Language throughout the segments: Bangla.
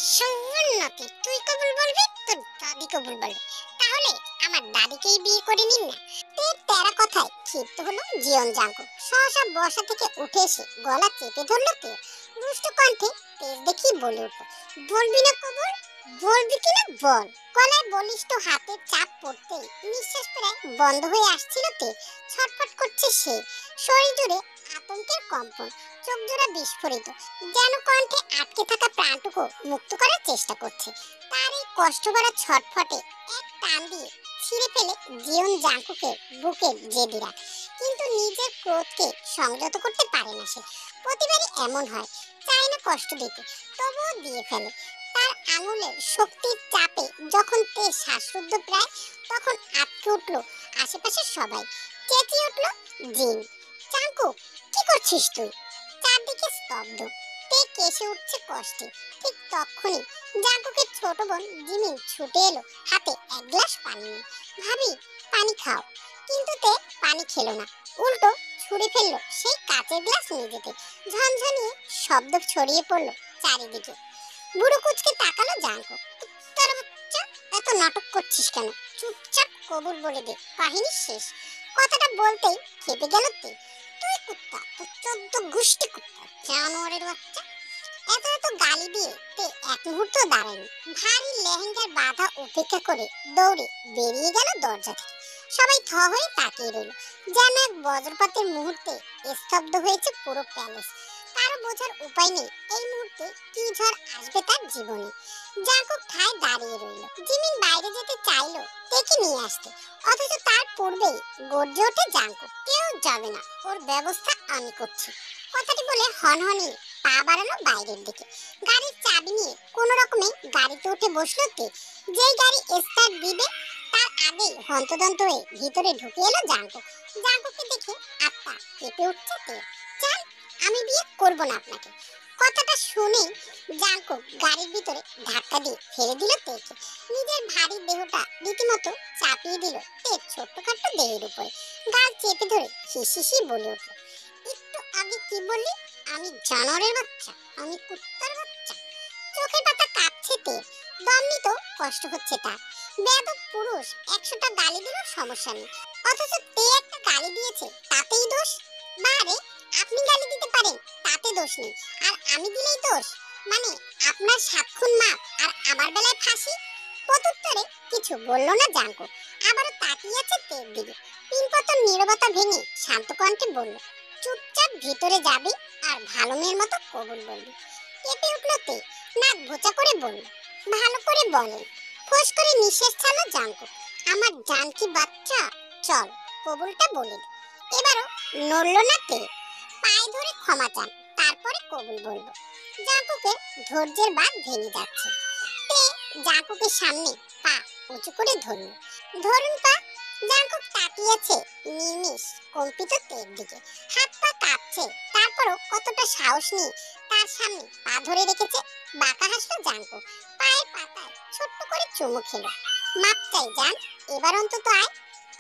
সুন্নতি তুই কবুল বলবি, তোর দাদি কবুল বলবে। তাহলে আমার দাদিকেই বিয়ে করে নিন না। তেরা কথায় ক্ষিপ্ত হলো জীবন জাঙ্কু। সহসা বসা থেকে উঠে এসে গলা চেপে ধরলো তে। দুষ্ট কণ্ঠে তেজ দেখিয়ে বলে উঠল, বলবি না কবুল? বলবি কিনা বল। গলায় বলিষ্ঠ হাতের চাপ পড়তেই নিঃশ্বাস প্রায় বন্ধ হয়ে আসছিল তে। ছটফট করছে সে, শরীর জুড়ে আতঙ্কের কম্পন, চোখ জোড়া বিস্ফোরিত, যেন কণ্ঠে আটকে থাকা প্রাণটুকু মুক্ত করার চেষ্টা করছে। তার এই কষ্ট ভরা ছটফটে এক টান দিয়ে ছিঁড়ে ফেলে জীবন জাঙ্কুকে বুকের জেদিরা। কিন্তু নিজের ক্রোধকে সংযত করতে পারে না সে। প্রতিবারই এমন হয়, চায় না কষ্ট দিতে, তবুও দিয়ে ফেলে। তার আঙুলের শক্তির চাপে যখন তে শ্বাসরুদ্ধ প্রায়, তখন আটকে উঠল আশেপাশের সবাই। চেঁচিয়ে উঠল জিন, জাঙ্কু কি করছিস তুই? চারদিকে স্তব্ধ, তে কেসে উঠছে কষ্টে। ঠিক তখনই জাঙ্কুকের ছোট বোন জিমিন ছুটে এলো, হাতে এক গ্লাস পানি নিয়ে। ভাবি, পানি খাও। কিন্তু তে পানি খেলো না, উল্টো ছুঁড়ে ফেললো সেই কাচের গ্লাস নিজেতে। ঝনঝনিয়ে শব্দ ছড়িয়ে পড়লো চারিদিকে। বুড়ো কুচকে তাকালো জাঙ্কু। তার বাচ্চা, এত নাটক করছিস কেন? চুপচাপ কবুল বলে দে, কাহিনী শেষ। কথাটা বলতেই খেপে গেল তে। তুই কুত্তা, তোর 14 গোষ্ঠী কুত্তা, জানোয়ারের বাচ্চা। এত এত গালি দিয়ে তে এক মুহূর্ত দাঁড়ায়নি। ভারী লেহেঙ্গার বাধা উপেক্ষা করে দৌড়ে বেরিয়ে গেল দরজা থেকে। সবাই থ হয়ে তাকিয়ে রইল, যেন এক বজ্রপাতের মুহূর্তে স্তব্ধ হয়েছে পুরো প্যালেস। কারো বোঝার উপায় নেই এই মুহূর্তে কি ঝড় আসবে তার জীবনে। জাঙ্কুক ঠায় দাঁড়িয়ে রইল। জিমিন বাইরে যেতে চাইলো তেকে নিয়ে আসতে, অথচ তার পূর্বেই গর্জে ওঠে জাঙ্কুক, কেউ যাবে না, ওর ব্যবস্থা আমি করছি। কথাটি বলে হনহনিয়ে পা বাড়ালো বাইরের দিকে। গাড়ির চাবি নিয়ে কোনো রকমে গাড়িতে উঠে বসলো তে। যেই গাড়ি স্টার্ট দিবে তার আগেই হন্তদন্ত হয়ে ভিতরে ঢুকে এলো জাঙ্কুক। জাঙ্কুককে দেখে আত্মা কেঁপে উঠছে তে। চাল, আমি বিয়ে করব না আপনাকে। কথাটা শুনে জাঙ্কুক গাড়ির ভিতরে ধাক্কা দিয়ে ফেলে দিল তেকে। নিজের ভারী দেহটা রীতিমতো চাপিয়ে দিল তের ছোট্টখাট্ট দেহের উপরে। গাল চেপে ধরে হিসিসি বলে উঠল, একটু আগে কি বললি? আমি জানোয়ারের বাচ্চা, আমি কুত্তার বাচ্চা। চোখের পাতা কাঁপছে তের, দম নিতেও কষ্ট হচ্ছে তার। বেয়াদব পুরুষ 100টা গালি দিলেও সমস্যা নেই, অথচ তে একটা গালি দিয়েছে তাতেই দোষ। বারে, আপনি গালি দিতে পারেন তাতে দোষ নেই, আর আমি দিলেই দোষ? মানে আপনার 7 খুন মাপ আর আমার বেলায় ফাঁসি? প্রত্যুত্তরে কিছু বলল না জাঙ্কু, আবারও তাকিয়ে আছে তের দিকে। পিনপতন নীরবতা ভেঙে শান্ত কণ্ঠে বলল, চুপচাপ ভিতরে যাবি আর ভালো মেয়ের মতো কবুল বলবি। কেঁপে উঠল তে, নাক ভোঁচা করে বলল, ভালো করে বলেন। ফোঁস করে নিঃশ্বাস ছাড়লো জাঙ্কু। আমার জানকি বাচ্চা, চল কবুলটা বলে দে। এবারও নড়ল না তে। পায়ে ধরে ক্ষমা চান, তারপরে কবুল বলবো। জাঙ্কুকে ধৈর্যের বাঁধ ভেঙে যাচ্ছে। তে জাঙ্কুকের সামনে পা উঁচু করে ধরল। ধরুন পা। জাঙ্কুক তাকিয়েছে নির্মিষ কম্পিত তের দিকে। হাত পা কাঁপছে, তারপরও কতটা সাহস নিয়ে তার সামনে পা ধরে রেখেছে। বাঁকা হাসলো জাঙ্কুক, পায়ের পাতায় ছোট্ট করে চুমু খেলো। মাপ চাই জান, এবার অন্তত আয়।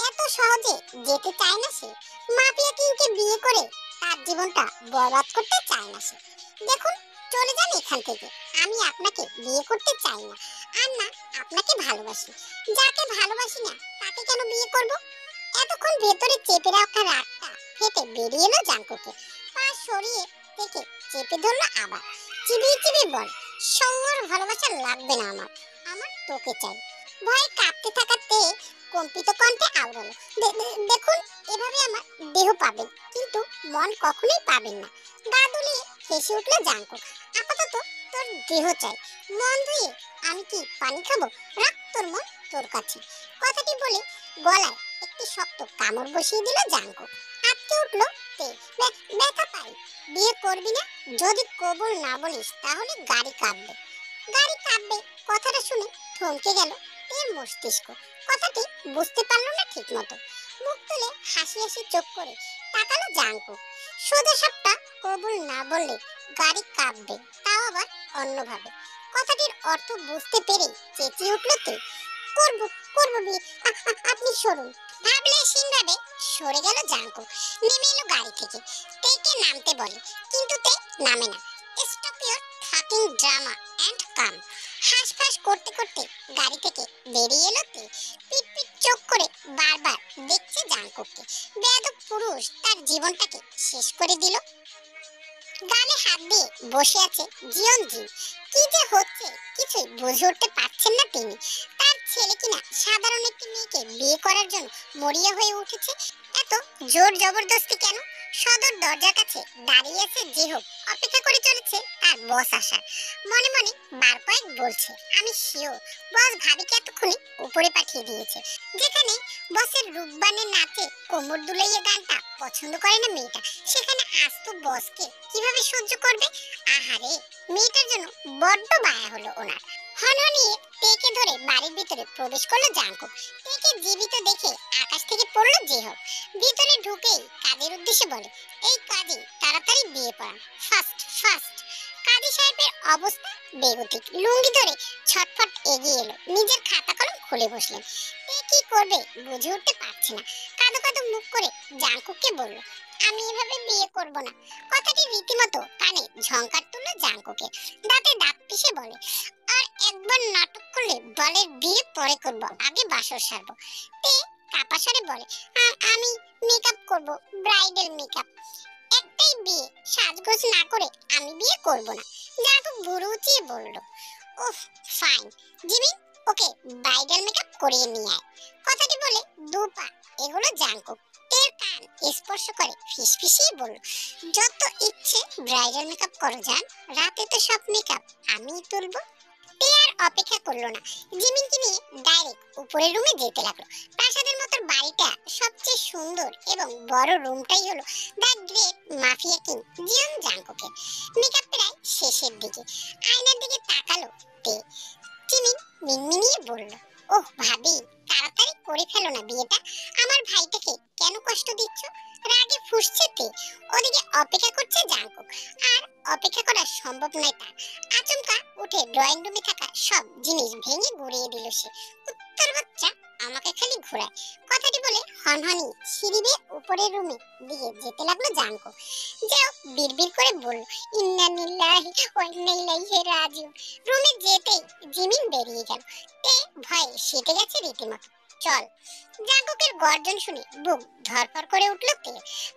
এত সহজে যেতে চায় না সে। মাফিয়া কিংকে বিয়ে করে তার জীবনটা বরবাদ করতে চায় না সে। দেখুন, চলে যান এখান থেকে। আমি আপনাকে বিয়ে করতে চাই না, আর না আপনাকে ভালোবাসি। যাকে ভালোবাসি না তাকে কেন বিয়ে করব? এতক্ষণ ভেতরে চেপে রাখা রাগটা ফেটে বেরিয়ে এলো জাঙ্কুকে। পা সরিয়ে থেকে চেপে ধরলো আবার। চিবিয়ে চিবিয়ে বল, সৌর ভালোবাসা লাগবে না আমার, আমার তোকে চাই। ভয়ে কাঁপতে থাকাতে কম্পিত কণ্ঠে আওড়ালো, দেখুন, এভাবে আমার দেহ পাবেন, কিন্তু মন কখনোই পাবেন না। গা দুলিয়ে হেসে উঠলো জাঙ্কুক, আপাতত তোর দেহ চাই, মন ধুয়ে আমি কি পানি খাবো? রাখ তোর মন তোর কাছে। কথাটি বলে গলায় একটি শক্ত কামড় বসিয়ে দিল জাঙ্কুক। আটকে উঠলো তে, ব্যথা পাই। বিয়ে করবি না? যদি কবুল না বলিস তাহলে গাড়ি কাঁপবে। গাড়ি কাঁপবে কথাটা শুনে থমকে গেল তের মস্তিষ্ক। কথাটি বুঝতে পারলো না ঠিক মতো। মুখ তুলে হাসি হাসি চোখ করে তাকালো জাঙ্কুক। সোজা সাপটা কবুল না বললে গাড়ি কাঁপবে, তাও আবার অন্যভাবে। কথাটির অর্থ বুঝতে পেরে চেঁচিয়ে উঠল তে, করবো করবো বিয়ে, আপনি সরুন। ভাবলে সিনভাবে সরে গেল জাঙ্কুক। নেমে এলো গাড়ি থেকে। তেকে নামতে বলে, কিন্তু তে নামে না। Stop your fucking drama and come. হাঁসফাঁস করতে করতে গাড়ি থেকে বেরিয়ে এলো তে। পিট পিট চোখ করে বারবার দেখছে জাঙ্কুককে। বেয়াদব পুরুষ তার জীবনটাকে শেষ করে দিল। গালে হাত দিয়ে বসে আছে জিয়ন জি। কি যে হচ্ছে কিছুই বুঝে উঠতে পারছেন না তিনি। তার ছেলে কিনা সাধারণ একটি মেয়েকে বিয়ে করার জন্য মরিয়া হয়ে উঠেছে। এত জোর জবরদস্তি কেন? সদর দরজার কাছে দাঁড়িয়ে আছে জেহব, অপেক্ষা করে চলেছে তার বস আসার। মনে মনে বার কয়েক বলছে, আমি শিওর বস ভাবিকে এতক্ষণে উপরে পাঠিয়ে দিয়েছে। যেখানে বসের রূপবানের নাচে কোমর দুলাইয়ে গানটা পছন্দ করে না মেয়েটা, সেখানে আজ তো বসকে কিভাবে সহ্য করবে? আহারে, মেয়েটার জন্য বড্ড মায়া হলো ওনার। হনহনিয়ে তেকে ধরে বাড়ির ভিতরে প্রবেশ করলো জাঙ্কুক। তেকে জীবিত দেখে আকাশ থেকে পড়লো জেহব। ভিতরে ঢুকেই কাজের উদ্দেশ্যে বলে, এই কাজী তাড়াতাড়ি বিয়ে পড়ান, ফাস্ট ফাস্ট। কাজী সাহেবের অবস্থা বেগতিক, লুঙ্গি ধরে ছটফট এগিয়ে এলো, নিজের খাতা কলম খুলে বসলেন। তে কি করবে বুঝে উঠতে পারছে না। কাঁদো কাঁদো মুখ করে জাঙ্কুককে বলল, আমি এভাবে বিয়ে করব না। কথাটি রীতিমতো কানে ঝংকার তুললো জাঙ্কুকে। দাঁতে দাঁত পিষে বলে, আর একবার নাটক করলে বলে বিয়ে পরে করব, আগে বাসর সারবো। তে কাপাসরে বলে, আমি মেকআপ করব, ব্রাইডাল মেকআপ। একটাই বিয়ে, সাজগোজ না করে আমি বিয়ে করব না। জাঙ্কুক ভুরু উঁচিয়ে বলল, ওহ ফাইন জিমিন, ওকে ব্রাইডাল মেকআপ করিয়ে নিয়ে আয়। কথাটি বলে দু পা এগুলো জাঙ্কুক। তের কান স্পর্শ করে ফিসফিসিয়ে বলল, যত ইচ্ছে ব্রাইডাল মেকআপ করো যান, রাতে তো সব মেকআপ আমিই তুলবো। তে আর অপেক্ষা করলো না, জিমিনকে নিয়ে ডাইরেক্ট উপরের রুমে যেতে লাগলো। প্রাসাদের মতো বাড়িটা সবচেয়ে সুন্দর এবং বড় রুমটাই হলো দ্য গ্রেট মাফিয়া কিং জিয়ন জাঙ্কুকের। মেকআপ প্রায় শেষের দিকে, আয়নার দিকে তাকালো তে। জিমিন মিনমিনিয়ে বলল, ওহ ভাবি, তাড়াতাড়ি করে ফেলো না বিয়েটা, আমার ভাইটাকে কেন কষ্ট দিচ্ছ? রাগে ফুঁসছে তে। ওদিকে অপেক্ষা করছে জাঙ্কুক, আর অপেক্ষা করা সম্ভব নয় তার। আচমকা উঠে ড্রয়িং রুমে থাকা সব জিনিস ভেঙে গুড়িয়ে দিল সে। উত্তর বাচ্চা আমাকে খালি ঘোরায়। কথাটি বলে হনহনি সিঁড়ি বেয়ে উপরের রুমে দিকে যেতে লাগলো জাঙ্কুক। যেও বিড়বিড় করে বলল, ইন্না লিল্লাহি ওয়া ইন্না ইলাইহি রাজিউন। রুমে যেতেই জিমিন বেরিয়ে গেল। তে ভয়ে সেটে গেছে রীতিমতো। চল। জাঙ্কুকের গর্জন শুনে বুক ধরফর করে উঠল তে।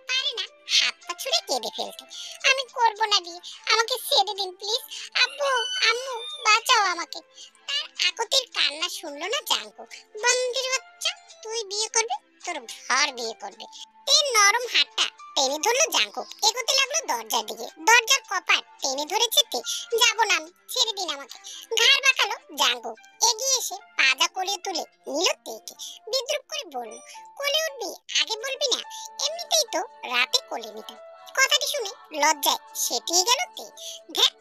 পারে না হাত পা ছুড়ে কেঁদে ফেলতে। আমি করব না বিয়ে, আমাকে ছেড়ে দিন প্লিজ, আব্বু আম্মু বাঁচাও আমাকে। তার আকুতির কান্না শুনলো না জাঙ্কুক। বন্দির বাচ্চা, তুই বিয়ে করবি, তোর ঘর বিয়ে করবে। তের নরম হাতটা টেনে ধরলো জাঙ্কুক, এগোতে লাগলো দরজার দিকে। দরজার কপাট টেনে ধরেছে তে। যাবো না আমি, ছেড়ে দিন আমাকে। ঘাড় বাঁকালো জাঙ্কুক, এগিয়ে এসে পাজা কোলে তুলে নিল তেকে। বিদ্রুপ করে বলল, কোলে উঠবি, আগে বলবি না? এমনিতেই তো রাতে কোলে নিতাম। কথাটি শুনে লজ্জায় সেটিয়ে গেল তে। ধ্যাত,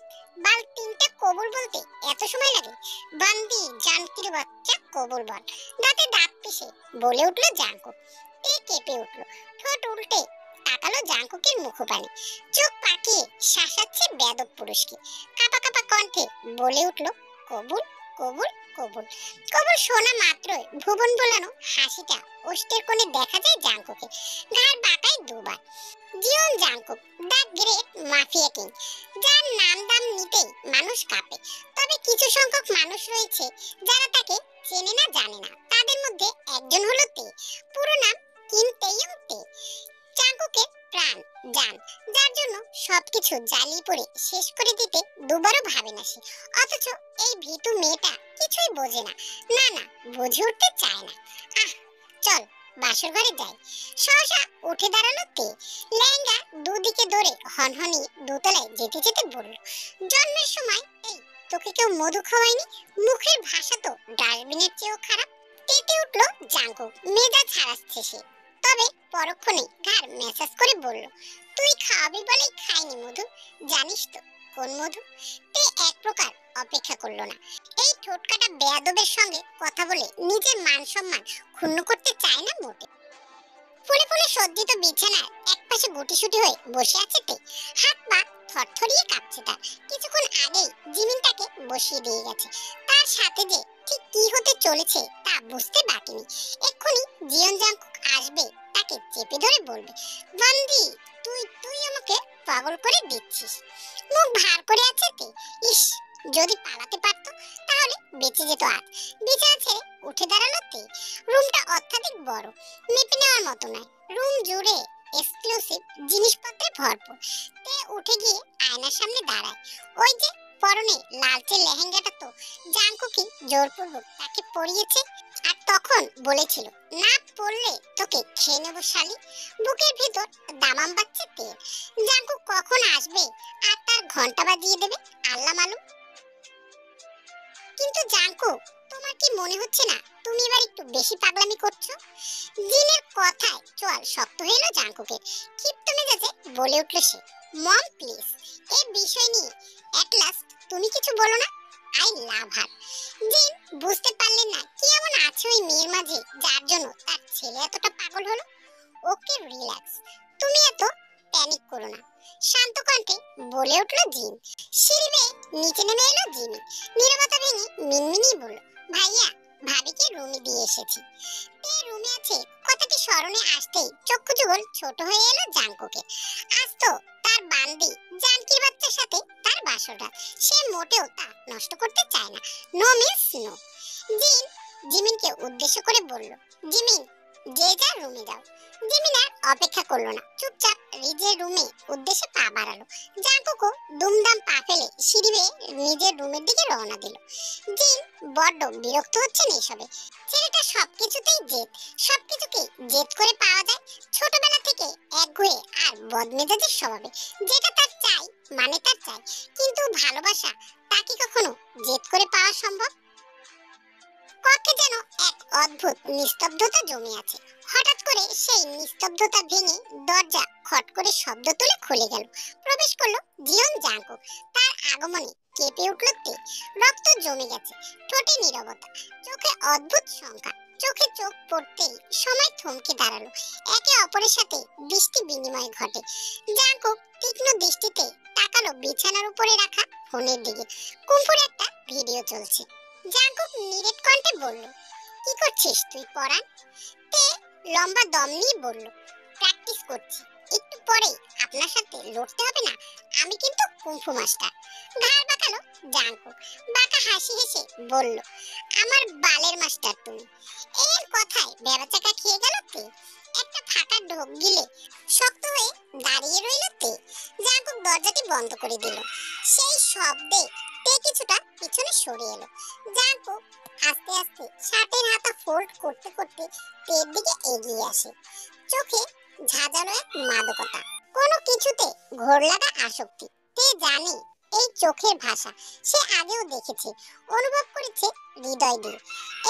বাল তিনটা কবুল বলতে এত সময় লাগে? বান্দি জানকির বাচ্চা, কবুল বল। দাঁতে দাঁত পিষে বলে উঠলো জাঙ্কুক। তে কেঁপে উঠলো, ঠোঁট উল্টে তাকালো জাঙ্কুকের মুখপানে। চোখ পাকিয়ে শাসাচ্ছে বেয়াদব পুরুষকে। কাঁপা কাঁপা কণ্ঠে বলে উঠলো, কবুল কবুল কবুল। কবুল শোনা মাত্রই ভুবন বোলানো হাসিটা ওষ্ঠের কোণে দেখা যায় জাঙ্কুকে। ঘাড় বাঁকায় দুবার। Jeon Jungkook, the great mafia king, যার নাম দাম নিতেই মানুষ কাঁপে। তবে কিছু সংখ্যক মানুষ রয়েছে যারা তাকে চেনে না জানে না। তাদের মধ্যে একজন হলো তে। পুরো নাম কিম তেইয়ং তে। জাঙ্কুকের প্রাণ, জান, যার জন্য সবকিছু জ্বালিয়ে পড়ে শেষ করে দিতে দুবারও ভাবে না সে। অথচ এই ভীতু মেয়েটা কিছুই বোঝে না, না না বুঝে উঠতে চায় না। আহ, চল বাসর ঘরে যাই। সহসা উঠে দাঁড়ালো তে। লেহেঙ্গা দুদিকে ধরে হনহনি দোতলায় যেতে যেতে বলল, জন্মের সময় এই তোকে কেউ মধু খাওয়ায়নি? মুখের ভাষা তো ডাস্টবিনের চেয়েও খারাপ। তেতে উঠলো জাঙ্কুক, মেজাজ হারাচ্ছে সে। তবে পরক্ষণে ঘাড় মেসাজ করে বলল, তুই খাওয়াবি বলেই খাইনি মধু, জানিস তো কোন মধু? তে এক প্রকার অপেক্ষা করলো না। এই ঠোঁটকাটা বেয়াদবের সঙ্গে কথা বলে নিজের মান সম্মান ক্ষুণ্ণ করতে চায় না মোটে। ফুলে ফুলে সজ্জিত বিছানার একপাশে গুটিসুটি হয়ে বসে আছে তে। হাত পা থরথরিয়ে কাঁপছে তার। কিছুক্ষণ আগেই জিমিন তাকে বসিয়ে দিয়ে গেছে। তার সাথে যে ঠিক কি হতে চলেছে তা বুঝতে বাকি নেই। এক্ষুনি জিয়ন জাঙ্কুক আসবে, তাকে চেপে ধরে বলবে, বন্দি তুই তুই আমাকে পাগল করে দিচ্ছিস। মুখ ভার করে আছে তে। ইস, যদি পালাতে পারতো তাহলে বেঁচে যেত আজ। বিছানা ছেড়ে উঠে দাঁড়ালো তে। রুমটা অত্যাধিক বড়, মেপে নেওয়ার মতো নয়। রুম জুড়ে এক্সক্লুসিভ জিনিসপত্রে ভরপুর। তে উঠে গিয়ে আয়নার সামনে দাঁড়ায়। ওই যে পরনে লালচে লেহেঙ্গাটা তো জাঙ্কুকি জোরপূর্বক তাকে পরিয়েছে, আর তখন বলেছিল না পরলে তোকে খেয়ে নেবো শালি। বুকের ভিতর দামাম বাজছে তেল। জাঙ্কুক কখন আসবে আর তার ঘন্টা বাজিয়ে দেবে আল্লাহ মালুম। কিন্তু জাঙ্কুক, তোমার কি মনে হচ্ছে না তুমি এবার একটু বেশি পাগলামি করছো? জিনের কথায় চোয়াল শক্ত হয়ে এলো জাঙ্কুকের। ক্ষিপ্ত মেজাজে বলে উঠল সে, মম প্লিজ, এই বিষয় নিয়ে এট লাস্ট তুমি কিছু বলো না। আই লাভ হার। জিন বুঝতে পারলেন না কি এমন আছে ওই মেয়ের মাঝে যার জন্য তার ছেলে এতটা পাগল হলো। ওকে রিল্যাক্স, তুমি এত প্যানিক করো না, শান্ত কণ্ঠে বলে উঠল জিন। সিঁড়ি বেয়ে নিচে নেমে এলো জিমি। নীরবতা ভেঙে মিনমিনি বলল, ভাইয়া ভাবিকে রুমে দিয়ে এসেছি। তে রুমে আছে কথাটি স্মরণে আসতেই চক্ষু যুগল ছোট হয়ে এলো জাঙ্কুকে। আজ তো তার বান্দি জানকির বাচ্চার সাথে তার বাসরটা, সে মোটেও তা নষ্ট করতে চায় না। No miss no. জিন জিমিনকে উদ্দেশ্য করে বলল, জিমিন যে যার রুমে যাও। জিমিন আর অপেক্ষা করলো না, চুপচাপ নিজের রুমে উদ্দেশ্যে পা বাড়ালো। জাঙ্কুকও দুমদাম পা ফেলে সিঁড়ি বেয়ে নিজের রুমের দিকে রওনা দিল। জিন বড্ড বিরক্ত হচ্ছেন এইসবে। ছেলেটা সবকিছুতেই জেদ, সবকিছুকে জেদ করে পাওয়া যায়। ছোটবেলা থেকে একগুঁয়ে আর বদমেজাজের স্বভাবে, যেটা তার চাই মানে তার চাই। কিন্তু ভালোবাসা তা কি কখনো জেদ করে পাওয়া সম্ভব? কক্ষে যেন এক অদ্ভুত নিস্তব্ধতা জমে আছে। হঠাৎ করে সেই নিস্তব্ধতা ভেঙে দরজা খট করে শব্দ তুলে খুলে গেল। প্রবেশ করলো জিয়ন জাঙ্কুক। তার আগমনে কেঁপে উঠল তে। রক্ত জমে গেছে, ঠোঁটে নীরবতা, চোখে অদ্ভুত শঙ্কা। চোখে চোখ পড়তেই সময় থমকে দাঁড়ালো। একে অপরের সাথে দৃষ্টি বিনিময় ঘটে। জাঙ্কুক তীক্ষ্ণ দৃষ্টিতে তাকালো বিছানার উপরে রাখা ফোনের দিকে। কুমফুর একটা ভিডিও চলছে। জাঙ্কুক নিরেট কণ্ঠে বলল, কি করছিস তুই পরাণ? তে লম্বা দম নিয়ে বলল, প্র্যাকটিস করছি, একটু পরে আপনার সাথে লড়তে হবে না, আমি কিন্তু কুংফু মাস্টার। ঘাড় বাঁকালো জাঙ্কুক। বাঁকা হাসি হেসে বলল, আমার বালের মাস্টার তুমি। এর কথায় বেবাচাকা খেয়ে গেল তে। একটা ফাঁকা ঢোক গিলে শক্ত হয়ে দাঁড়িয়ে রইল তে। জাঙ্কুক দরজাটি বন্ধ করে দিল। সেই শব্দে তে কিছুটা পিছনে সরে এলো। জাঙ্কুক আস্তে আস্তে শার্টের হাতা ফোল্ড করতে করতে তের দিকে এগিয়ে আসে। চোখে ঝাঁঝালো এক মাদকতা, কোনো কিছুতে ঘোর লাগা আসক্তি। তে জানে এই চোখের ভাষা সে আগেও দেখেছে, অনুভব করেছে হৃদয় দিয়ে।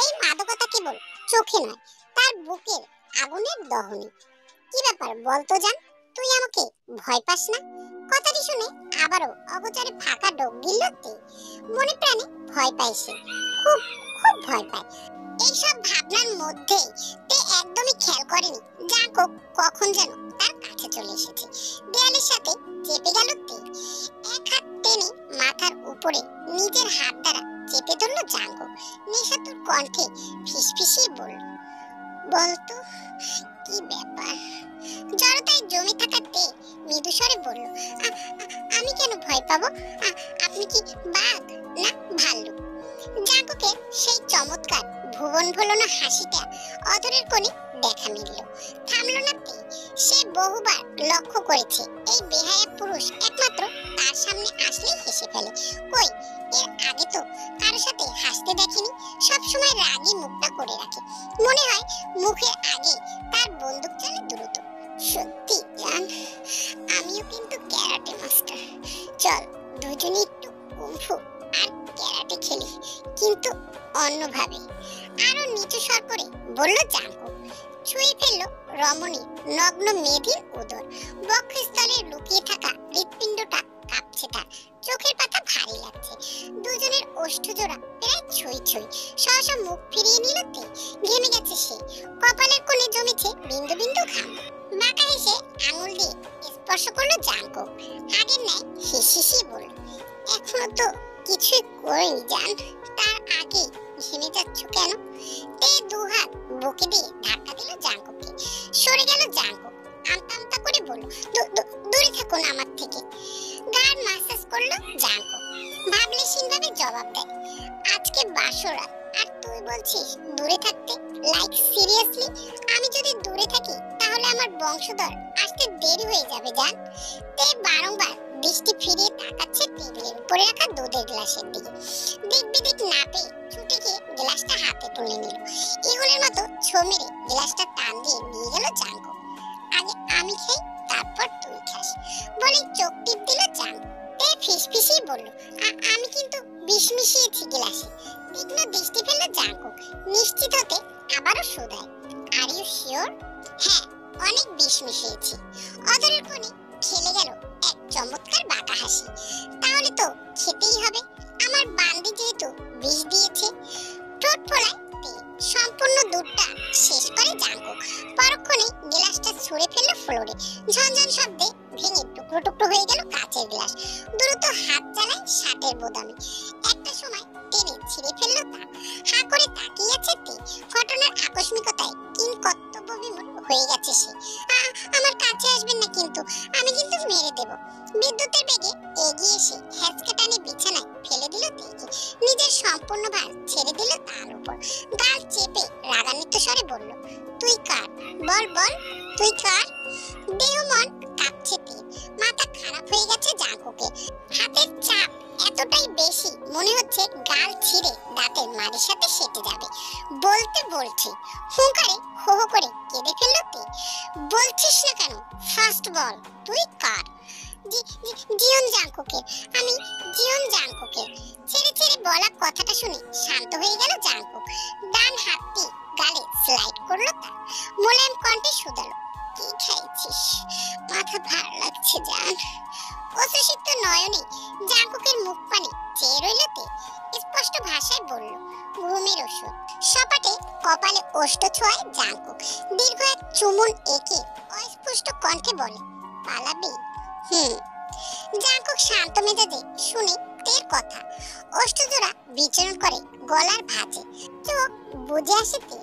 এই মাদকতা কেবল চোখে নয়, তার বুকের আগুনের দহনে। কি ব্যাপার বলতো জান, তুই আমাকে ভয় পাস না? কথাটি শুনে আবারও অগোচরে ফাঁকা ঢোক গিলল তে। মনে প্রাণে ভয় পায় সে, খুব খুব ভয় পায়। এইসব ভাবনার মধ্যে তে একদমই খেয়াল করেনি জাঙ্কুক কখন যেন তার কাছে চলে এসেছে। দেয়ালের সাথে চেপে গেল তে। এক হাত টেনে মাথার উপরে নিজের হাত দ্বারা চেপে ধরল জাঙ্কুক। নেশাতুর কণ্ঠে ফিসফিসিয়ে বলল, বলতো কি ব্যাপার? জড়তায় জমে থাকা তে মৃদু স্বরে বলল, আমি কেন ভয় পাবো? আপনি কি বাঘ না ভাল্লুক? জাঙ্কুকের সেই চমৎকার ভুবন ভোলানো হাসিটা অধরের কোণে দেখা মিলল। থামলো না তে। সে বহুবার লক্ষ্য করেছে এই বেহায়া পুরুষ একমাত্র তার সামনে আসলেই হেসে ফেলে। কই, এর আগে তো কারোর সাথে হাসতে দেখেনি। সবসময় রাগী মুখটা করে রাখে, মনে হয় মুখের আগে তার বন্দুক চলে দ্রুত। সত্যি জান, আমিও কিন্তু ক্যারাটে মাস্টার। চল দুজনে একটু কুংফু আর ক্যারাটে খেলি, কিন্তু অন্যভাবে। আরো নিচু স্বর করে বলল জাঙ্কুক। ছুঁয়ে ফেলল রমণীর নগ্ন মেধির উদর। বক্ষস্থলে লুকিয়ে থাকা হৃৎপিণ্ডটা কাঁপছে তার। চোখের পাতা ভারী লাগছে। দুজনের ওষ্ঠজোড়া প্রায় ছুঁই ছুঁই। সহসা মুখ ফিরিয়ে নিল তে। ঘেমে গেছে সে। কপালের কোণে জমেছে বিন্দু বিন্দু ঘাম। বাঁকা হেসে আঙুল দিয়ে স্পর্শ করলো জাঙ্কুক। আগের ন্যায় হিসিয়ে বলল, এখনো তো কিছুই করিনি জান, তার আগে ঘেমে যাচ্ছ কেন? তে দুহাত বুকে দিয়ে ধাক্কা দিল জাঙ্কুককে। সরে গেল জাঙ্কুক। আমতা আমতা করে বলল, দূরে থাকুন আমার থেকে। গান মাসাজ করলো জাঙ্কুক। ভাবলেশীনভাবে জবাব দেয়, আজকে 500 রাত, আর তুই বলছিস দূরে থাকতে। লাইক সিরিয়াসলি, আমি যদি দূরে থাকি তাহলে আমার বংশধর আসতে দেরি হয়ে যাবে জান। তে বারংবার দৃষ্টি ফিরিয়ে তাকাচ্ছে টেবিলের উপরে রাখা দুধের গ্লাসের দিকে। দিক বিদিক না পেয়ে ছুটে গিয়ে গ্লাসটা হাতে তুলে নিল। ইগলের মতো ছো মেরে গ্লাসটা টান দিয়ে নিয়ে গেল জাঙ্কুক। আগে আমি খাই, তারপর তুই খাস বলে চোখ টিপ দিল জাঙ্কুক। তে ফিসফিসিয়ে বলল, আমি কিন্তু বিষ মিশিয়েছি গ্লাসে। তীক্ষ্ণ দৃষ্টি ফেলল জাঙ্কুক, নিশ্চিত হতে আবারও শুধায়, আর ইউ শিওর? হ্যাঁ, অনেক বিষ মিশিয়েছি। অদরের কোণে খেলে গেল এক চমৎকার বাঁকা হাসি। তাহলে তো খেতেই হবে, আমার বান্দি যেহেতু বিষ দিয়েছে। ঠোঁট ফোলায় তে সম্পূর্ণ দুধটা শেষ করে জাঙ্কুক। পরক্ষণে গ্লাসটা ছুঁড়ে ফেলল ফ্লোরে। ঝনঝন শব্দে ভেঙে টুকরো টুকরো হয়ে গেল কাচের গ্লাস। দ্রুত হাত চালায় শার্টের বোতামে। একটা সময় টেনে ছিঁড়ে ফেলল তা। হা করে তাকিয়ে আছে তে। ঘটনার আকস্মিকতায় কিংকর্তব্যবিমূঢ় হয়ে গেছে সে। আমার কাছে আসবেন না কিন্তু, আমি কিন্তু মেরে দেব। বিদ্যুতের বেগে এগিয়ে এসে হ্যাচকা টানে বিছানায় ফেলে দিল তেকে। নিজের সম্পূর্ণ ভার ছেড়ে দিল তার উপর। গাল চেপে রাগান্বিত স্বরে বলল, তুই কার? বল বল, তুই কার? দেহ মন কাঁপছে তে। মাথা খারাপ হয়ে গেছে জাঙ্কুকে। হাতের চাপ এতটাই বেশি মনে হচ্ছে গাল ছিঁড়ে দাঁতের মাড়ির সাথে সেটে যাবে। বলতে বলছি হুঙ্কারে হো হো করে কেঁদে ফেলল তে। বলছিস না কেন? ফার্স্ট বল, তুই কার? জিয়ন জাঙ্কুকে, আমি জিয়ন জাঙ্কুকে। ছেড়ে ছেড়ে বলা কথাটা শুনে শান্ত হয়ে গেল জাঙ্কুক। ডান হাতটি গালে স্লাইড করলো তার। মোলায়েম কণ্ঠে শুধালো, কি খাইছিস? মাথা ভার লাগছে জান। অশ্রুসিক্ত নয়নে জাঙ্কুকের মুখ পানে চেয়ে রইল তে। স্পষ্ট ভাষায় বলল, ঘুমের ওষুধ। সপাটে কপালে ওষ্ঠ ছোঁয়ায় জাঙ্কুক। দীর্ঘ এক চুমুন এঁকে অস্পষ্ট কণ্ঠে বলে, পালাবি? জাঙ্কুক শান্ত মেজাজে শুনে তের কথা। ওষ্ঠজোড়া বিচরণ করে গলার ভাঁজে। চোখ বুঝে আসে তে।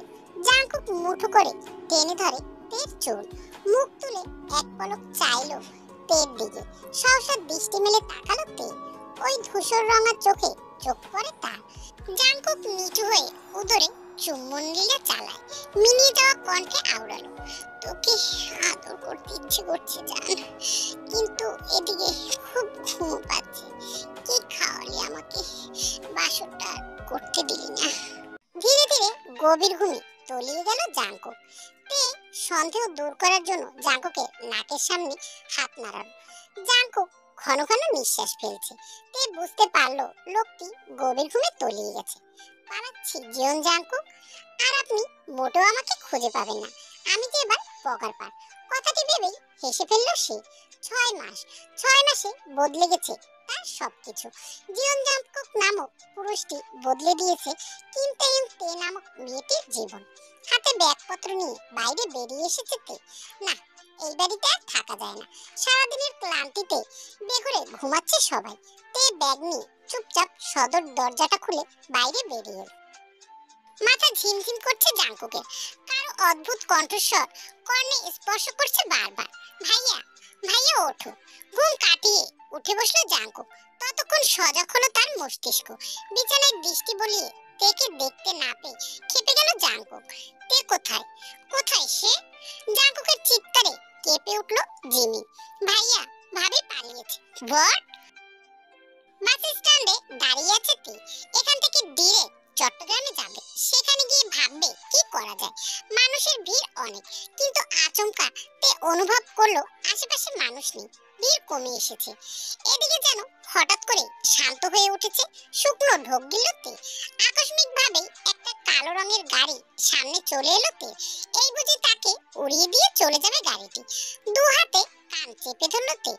জাঙ্কুক মুঠো করে টেনে ধরে তের চুল। মুখ তুলে এক পলক চাইলো তের দিকে। সহসা দৃষ্টি মেলে তাকালো তে। ওই ধূসর রঙা চোখে চোখ পড়ে তার। জাঙ্কুক নিচু হয়ে উদরে চুম্বন লীলা চালায়। মিনিয়ে যাওয়া কণ্ঠে আওড়ালো, তোকে আদর করতে ইচ্ছে করছে জান, কিন্তু এদিকে খুব ঘুম পাচ্ছে। কি খাওয়ালি আমাকে, বাসরটা করতে দিলি না। ধীরে ধীরে গভীর ঘুমে তলিয়ে গেল জাঙ্কুক। তে সন্দেহ দূর করার জন্য জাঙ্কুকের নাকের সামনে হাত নাড়ালো। জাঙ্কুক ঘন ঘন নিঃশ্বাস ফেলছে। তে বুঝতে পারলো লোকটি গভীর ঘুমে তলিয়ে গেছে। পালাচ্ছি জিয়ন জাঙ্কুক, আর আপনি মোটেও আমাকে খুঁজে পাবেন না। আমি যে এবার পগার পার। কথাটি ভেবেই হেসে ফেলল সে। 6 মাস, 6 মাসে বদলে গেছে তার সবকিছু। জিয়ন জাঙ্কুক নামক পুরুষটি বদলে দিয়েছে কিন্তু তে নামক মেয়েটির জীবন। হাতে ব্যাগপত্র নিয়ে বাইরে বেরিয়ে এসেছে তে। না, এই বাড়িতে আর থাকা যায় না। সারাদিনের ক্লান্তিতে বেঘরে ঘুমাচ্ছে সবাই। তে ব্যাগ নিয়ে চুপচাপ সদর দরজাটা খুলে বাইরে বেরিয়ে এলো। মাথা ঝিমঝিম করছে জাঙ্কুকের। কারো অদ্ভুত কণ্ঠস্বর কর্ণে স্পর্শ করছে বারবার, ভাইয়া ভাইয়া ওঠো। ঘুম কাটিয়ে উঠে বসলো জাঙ্কুক। ততক্ষণ সজাগ হলো তার মস্তিষ্ক। বিছানায় দৃষ্টি বলিয়ে তেকে দেখতে না পেয়ে খেপে গেল জাঙ্কুক। তে কোথায়? কোথায় সে? জাঙ্কুকের চিৎকারে কেঁপে উঠলো জিমি। ভাইয়া, ভাবি পালিয়েছে। হোয়াট? বাস স্ট্যান্ডে দাঁড়িয়ে আছে তে। এখান থেকে ডিরেক্ট চট্টগ্রামে যাবে। সেখানে গিয়ে ভাববে কি করা যায়। মানুষের ভিড় অনেক, কিন্তু আচমকা তে অনুভব করলো আশেপাশে মানুষ নেই। ভিড় কমে এসেছে। এদিকে যেন হঠাৎ করে শান্ত হয়ে উঠেছে। শুকনো ঢোক গিল তে। আকস্মিক ভাবে একটা কালো রঙের গাড়ি সামনে চলে এলো তে। এই বুঝি তাকে উড়িয়ে দিয়ে চলে যাবে গাড়িটি। দু হাতে কান চেপে ধরলো তে।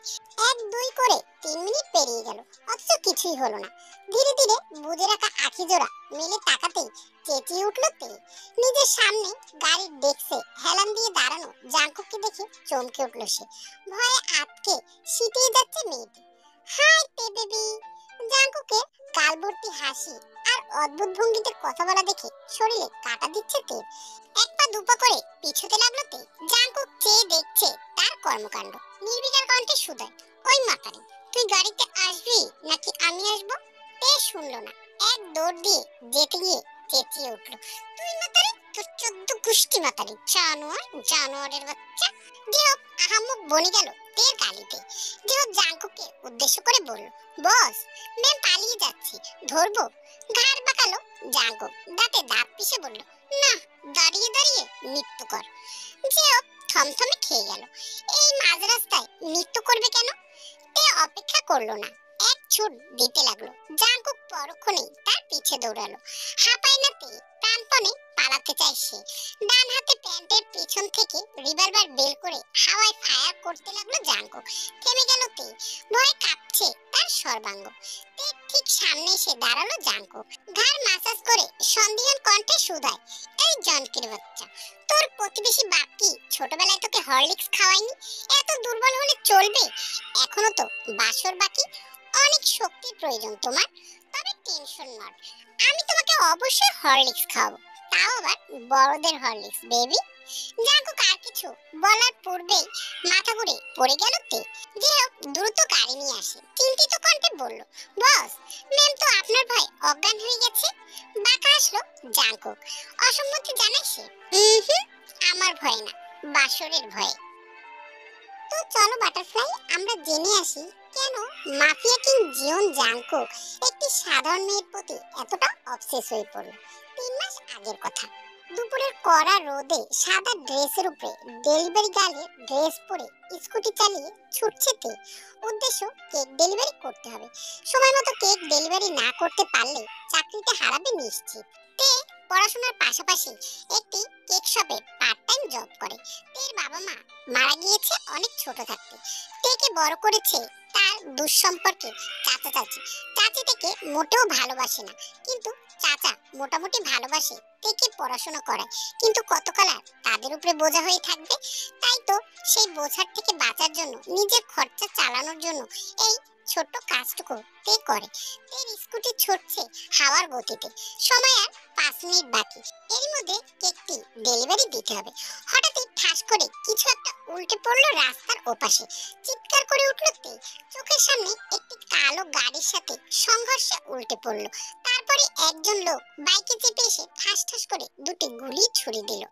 1-2 করে 3 মিনিট পেরিয়ে গেল, অথচ কিছুই হলো না। ধীরে ধীরে বুঝে রাখা আখি জোড়া মেলে তাকাতেই চেঁচিয়ে উঠলো তে। নিজের সামনে গাড়ির ডেস্কে হেলান দিয়ে দাঁড়ানো জাঙ্কুককে দেখে চমকে উঠলো সে। ভয়ে আটকে সিটিয়ে যাচ্ছে মেয়েটি। হাই তে বেবি। জাঙ্কুকের গাল ভর্তি হাসি আর অদ্ভুত ভঙ্গিতে কথা বলা দেখে শরীরে কাঁটা দিচ্ছে তে। এক পা দুপা করে পিছুতে লাগলো তে। জাঙ্কুক চেয়ে দেখছে তার কর্মকাণ্ড। নির্বিকার কণ্ঠে শুধায়, ওই মাকারি, তুই গাড়িতে আসবি নাকি আমি আসবো? তে শুনলো না। এক দৌড় দিয়ে যেতে গিয়ে চেঁচিয়ে উঠলো, তুই মাতারি, তোর 14 গুষ্টি মাতারি, জানোয়ার, জানোয়ারের বাচ্চা। যেহব আহাম্মক বনে গেল তের গালিতে। যেহব জাঙ্কুকে উদ্দেশ্য করে বলল, বস, ম্যাম পালিয়ে যাচ্ছি, ধরবো? ঘাড় বাঁকালো জাঙ্কুক, দাঁতে দাঁত পিষে বলল, না, দাঁড়িয়ে দাঁড়িয়ে মৃত্যু কর। যেহব থমথমে খেয়ে গেল। এই মাঝ রাস্তায় মৃত্যু করবে কেন? তে অপেক্ষা করলো না, এক ছুট দিতে লাগলো। জাঙ্কুক পরক্ষণেই তার পিছে দৌড়ালো। হাঁপায় না তে, প্রাণপণে পালাতে চায় সে। ডান হাতে প্যান্টের পেছন থেকে রিভলভার বের করে হাওয়ায় ফায়ার করতে লাগলো জাঙ্কুক। থেমে গেল তে, ভয়ে কাঁপছে তার সর্বাঙ্গ। তে ঠিক সামনে এসে দাঁড়ালো জাঙ্কুক, ঘাড় মাসাজ করে সন্দিহান কণ্ঠে শুধায়, এই জনকির বাচ্চা, তোর প্রতিবেশী বাপ কি ছোটবেলায় তোকে হরলিক্স খাওয়ায়নি? এত দুর্বল হলে চলবে? এখনো তো বাসর বাকি, অনেক শক্তির প্রয়োজন তোমার। তবে টেনশন নট, আমি তোমাকে অবশ্যই হরলিক্স খাওয়াবো, তাও আবার বড়দের হরলিক্স বেবি। জাঙ্কুক আর কিছু বলার পূর্বেই মাথা ঘুরে পড়ে গেল তে। যে হোক, দ্রুত গাড়ি নিয়ে আসে, চিন্তিত কণ্ঠে বলল, বস, ম্যাম তো আপনার ভয় অজ্ঞান হয়ে গেছে। বাঁকা আসলো জাঙ্কুক, অসম্মতি জানায় সে। আমার ভয় না, বাসরের ভয়ে। তো চলো বাটারফ্লাই, আমরা জেনে আসি কেন মাফিয়া কিং জিওন জাঙ্কুক একটি সাধারণ মেয়ের প্রতি এতটা অবসেস হয়ে পড়ল। 3 মাস আগের কথা। দুপুরের কড়া রোদে সাদা ড্রেসের উপরে ডেলিভারি গার্লের ড্রেস পরে স্কুটি চালিয়ে ছুটছে তে। উদ্দেশ্য কেক ডেলিভারি করতে হবে। সময় মতো কেক ডেলিভারি না করতে পারলে চাকরিটা হারাবে নিশ্চিত। তে পড়াশোনার পাশাপাশি একটি কেক শপে পার্ট টাইম জব করে। তের বাবা মা মারা গিয়েছে অনেক ছোট থাকতে। তেকে বড় করেছে তার দুঃসম্পর্কে চাচা চাচি। চাচি থেকে মোটেও ভালোবাসে না, কিন্তু চাচা মোটামুটি ভালোবাসে, তেকে পড়াশোনা করায়। কিন্তু কতকাল আর তাদের উপরে বোঝা হয়ে থাকবে? তাই তো সেই বোঝার থেকে বাঁচার জন্য, নিজের খরচা চালানোর জন্য এই ছোট্ট কাজটুকু তে করে। তের স্কুটি ছুটছে হাওয়ার গতিতে। সময় আর 5 মিনিট বাকি। এর মধ্যে কেকটি ডেলিভারি দিতে হবে। হঠাৎই ঠাস করে কিছু একটা উল্টে পড়লো রাস্তার ওপাশে। চিৎকার করে উঠল তে। চোখের সামনে একটি কালো গাড়ির সাথে সংঘর্ষে উল্টে পড়লো। তারপরে একজন লোক বাইকে চেপে এসে ঠাস ঠাস করে 2টি গুলি ছুড়ে দিল।